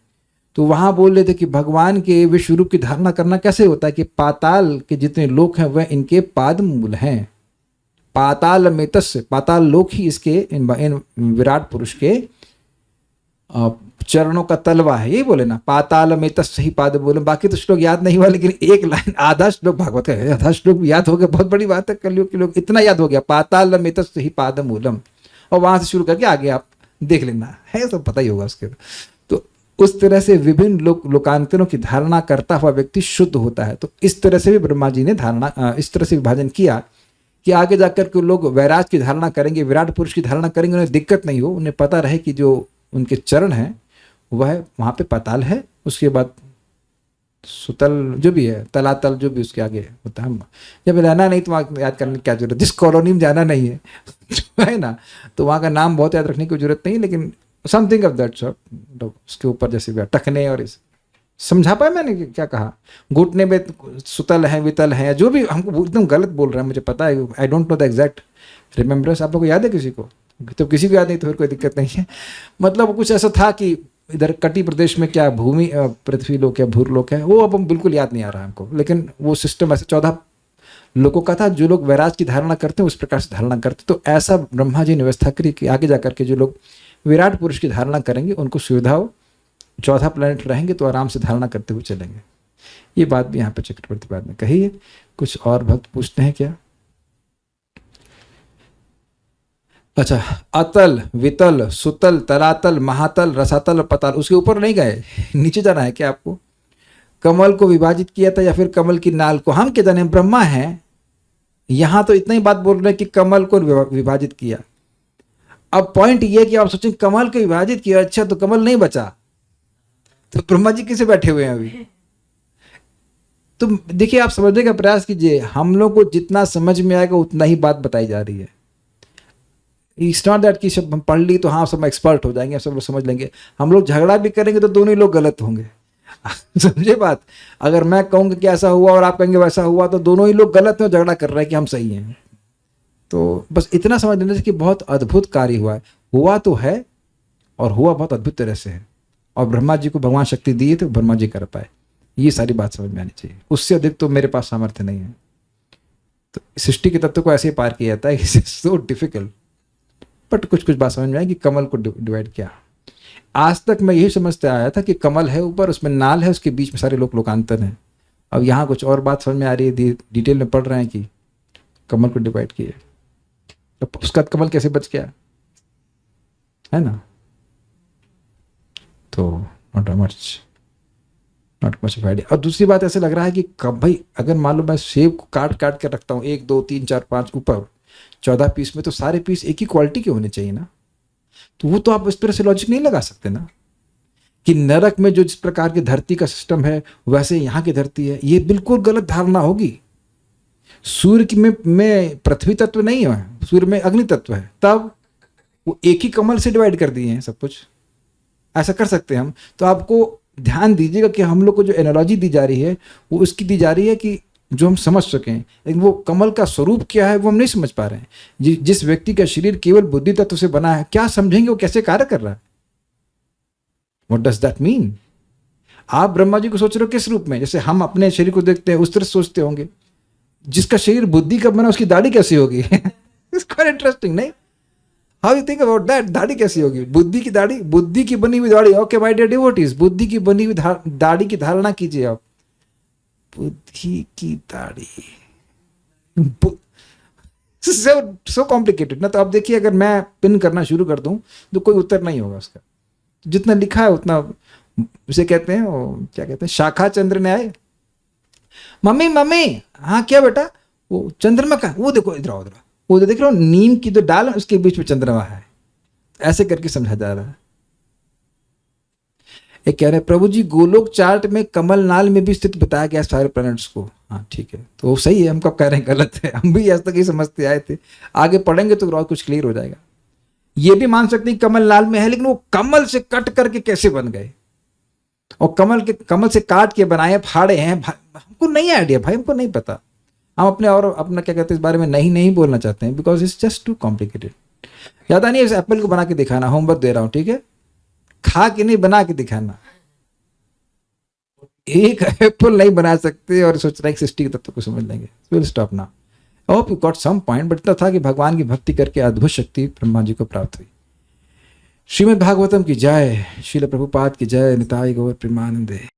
तो वहां बोल रहे थे कि भगवान के विश्व रूप की धारणा करना कैसे होता है कि पाताल के जितने लोक हैं वह इनके पाद मूल हैं। पाताल में तस्य, पाताल लोक ही इसके इन विराट पुरुष के चरणों का तलवा है, ये बोले ना, पाताल में तस्य ही पाद मूलम। बाकी तो श्लोक याद नहीं हुआ, लेकिन एक लाइन आधा श्लोक भागवत का है, आधा श्लोक भी याद हो गया, बहुत बड़ी बात है। कलयुग के लोग इतना याद हो गया, पाताल में तस्य ही पाद मूलम, और वहां से शुरू करके आगे आप देख लेना है, सब पता ही होगा उसके। तो उस तरह से विभिन्न लोकांतरों की धारणा करता हुआ व्यक्ति शुद्ध होता है। तो इस तरह से भी ब्रह्मा जी ने धारणा, इस तरह से विभाजन किया कि आगे जाकर के लोग वैराज की धारणा करेंगे, विराट पुरुष की धारणा करेंगे, उन्हें दिक्कत नहीं हो, उन्हें पता रहे कि जो उनके चरण हैं वह वहाँ पे पाताल है, उसके बाद सुतल जो भी है, तलातल जो भी उसके आगे होता है। जब रहना नहीं तो वहाँ याद करने की क्या जरूरत, जिस कॉलोनी में जाना नहीं है ना, तो वहाँ का नाम बहुत याद रखने की जरूरत नहीं है, लेकिन समथिंग ऑफ दैट सॉर्ट, उसके ऊपर जैसे टखने और इस समझा पाया मैंने क्या कहा, घुटने में सुतल है, वितल है, जो भी हमको एकदम गलत बोल रहा है मुझे पता है, I don't know the exact remembrance. आप लोग को याद है किसी को? तो किसी को याद नहीं तो फिर कोई दिक्कत नहीं है। मतलब कुछ ऐसा था कि इधर कटी प्रदेश में क्या भूमि पृथ्वी लोक है, भूरलोक है, वो अब बिल्कुल याद नहीं आ रहा है हमको, लेकिन वो सिस्टम ऐसे 14 लोगों का था। जो लोग वैराज की धारणा करते हैं उस प्रकार से धारणा करते, तो ऐसा ब्रह्मा जी ने व्यवस्था करी कि आगे जाकर के जो लोग विराट पुरुष की धारणा करेंगे उनको सुविधा हो, 14 प्लैनेट रहेंगे तो आराम से धारणा करते हुए चलेंगे। ये बात भी यहाँ पे चक्रवर्ती पाद में कही है। कुछ और भक्त पूछते हैं क्या? अच्छा, अतल, वितल, सुतल, तलातल, महातल, रसातल, पताल, उसके ऊपर नहीं गए, नीचे जाना है क्या आपको? कमल को विभाजित किया था या फिर कमल की नाल को? हम क्या जाने, ब्रह्मा है। यहां तो इतना ही बात बोल रहे हैं कि कमल को विभाजित किया। अब पॉइंट ये है कि आप सोचें कमल को विभाजित किया, अच्छा तो कमल नहीं बचा, तो ब्रह्मा जी किसे बैठे हुए हैं अभी? तो देखिए, आप समझने का प्रयास कीजिए, हम लोग को जितना समझ में आएगा उतना ही बात बताई जा रही है। इट्स नॉट दैट कि सब हम पढ़ ली तो हाँ सब एक्सपर्ट हो जाएंगे, सब लोग समझ लेंगे। हम लोग झगड़ा भी करेंगे तो दोनों ही लोग गलत होंगे। समझे बात? अगर मैं कहूँगा कि ऐसा हुआ और आप कहेंगे वैसा हुआ, तो दोनों ही लोग गलत हैं, झगड़ा कर रहे हैं कि हम सही हैं। तो बस इतना समझ लेना कि बहुत अद्भुत कार्य हुआ है, हुआ तो है और हुआ बहुत अद्भुत तरह से है, और ब्रह्मा जी को भगवान शक्ति दी है तो ब्रह्मा जी कर पाए। ये सारी बात समझ में आनी चाहिए, उससे अधिक तो मेरे पास सामर्थ्य नहीं है। तो सृष्टि के तत्व को ऐसे ही पार किया जाता है, सो डिफिकल्ट। बट कुछ कुछ बात समझ में आई कि कमल को डिवाइड किया। आज तक मैं यही समझते आया था कि कमल है ऊपर, उसमें नाल है, उसके बीच में सारे लोकांतर हैं। अब यहाँ कुछ और बात समझ में आ रही है, डिटेल में पढ़ रहे हैं कि कमल को डिवाइड किए। तो उसका कमल कैसे बच गया, है ना? तो नॉट मच ऑफ आइडिया। और दूसरी बात ऐसे लग रहा है कि कब भाई अगर मान लो मैं सेब को काट काट के रखता हूँ 1 2 3 4 5 ऊपर 14 पीस में, तो सारे पीस एक ही क्वालिटी के होने चाहिए ना। तो वो तो आप इस तरह से लॉजिक नहीं लगा सकते ना कि नरक में जो जिस प्रकार की धरती का सिस्टम है वैसे यहाँ की धरती है। ये बिल्कुल गलत धारणा होगी। सूर्य की में पृथ्वी तत्व नहीं है, सूर्य में अग्नि तत्व है, तब वो एक ही कमल से डिवाइड कर दिए हैं सब कुछ। ऐसा कर सकते हैं हम। तो आपको ध्यान दीजिएगा कि हम लोग को जो एनालॉजी दी जा रही है वो उसकी दी जा रही है कि जो हम समझ सकें, लेकिन वो कमल का स्वरूप क्या है वो हम नहीं समझ पा रहे हैं। जिस व्यक्ति का शरीर केवल बुद्धि तत्व से बना है, क्या समझेंगे वो कैसे कार्य कर रहा है? What does that mean? आप ब्रह्मा जी को सोच रहे हो किस रूप में? जैसे हम अपने शरीर को देखते हैं उस तरह सोचते होंगे। जिसका शरीर बुद्धि का बना उसकी दाढ़ी कैसी होगी? इट्स क्वाइट इंटरेस्टिंग, नहीं? How you think about that? दाढ़ी कैसी होगी? बुद्धि की दाढ़ी, बुद्धि की बनी हुई दाढ़ी। ओके माय डियर डिवोटीज, बुद्धि की बनी हुई दाढ़ी की धारणा कीजिए आप। बुद्धि की दाढ़ी, सो कॉम्प्लिकेटेड ना। तो अब देखिए अगर मैं पिन करना शुरू कर दूं तो कोई उत्तर नहीं होगा उसका। जितना लिखा है उतना, उसे कहते हैं वो क्या कहते हैं, शाखा चंद्र न्याय। मम्मी मम्मी, हाँ क्या बेटा? वो चंद्रमा का, वो देखो इधर आओ, इधर आओ, वो देख रहे हो नीम की जो डाल है उसके बीच में चंद्रमा है। ऐसे करके समझा जा रहा है। एक कह रहे हैं प्रभु जी गोलोक चार्ट में कमल नाल में भी स्थित बताया गया सारे प्लैनेट्स को। हाँ ठीक है, तो सही है। हम कब कह रहे हैं गलत है? हम भी आज तक ही समझते आए थे। आगे पढ़ेंगे तो और कुछ क्लियर हो जाएगा। ये भी मान सकते हैं कमल लाल में है, लेकिन वो कमल से कट करके कैसे बन गए और कमल से काट के बनाए फाड़े हैं, हमको नहीं आइडिया भाई, हमको नहीं पता। हम अपने और अपना क्या कहते हैं इस बारे में नहीं बोलना चाहते हैं, because it's just too complicated. ज्यादा नहीं, इस एप्पल को बना के दिखाना, होमवर्क दे रहा हूं, ठीक है? खा के नहीं, बना के दिखाना। एक एप्पल नहीं बना सकते और सोच रहे सृष्टि के तत्व को समझ लेंगे। Will stop now. I hope you got some point. But इतना था कि भगवान की भक्ति करके अद्भुत शक्ति ब्रह्मा जी को प्राप्त हुई। श्रीमद् भागवतम की जय, श्रील प्रभुपाद की जय, निताई गौर प्रेमानंदे।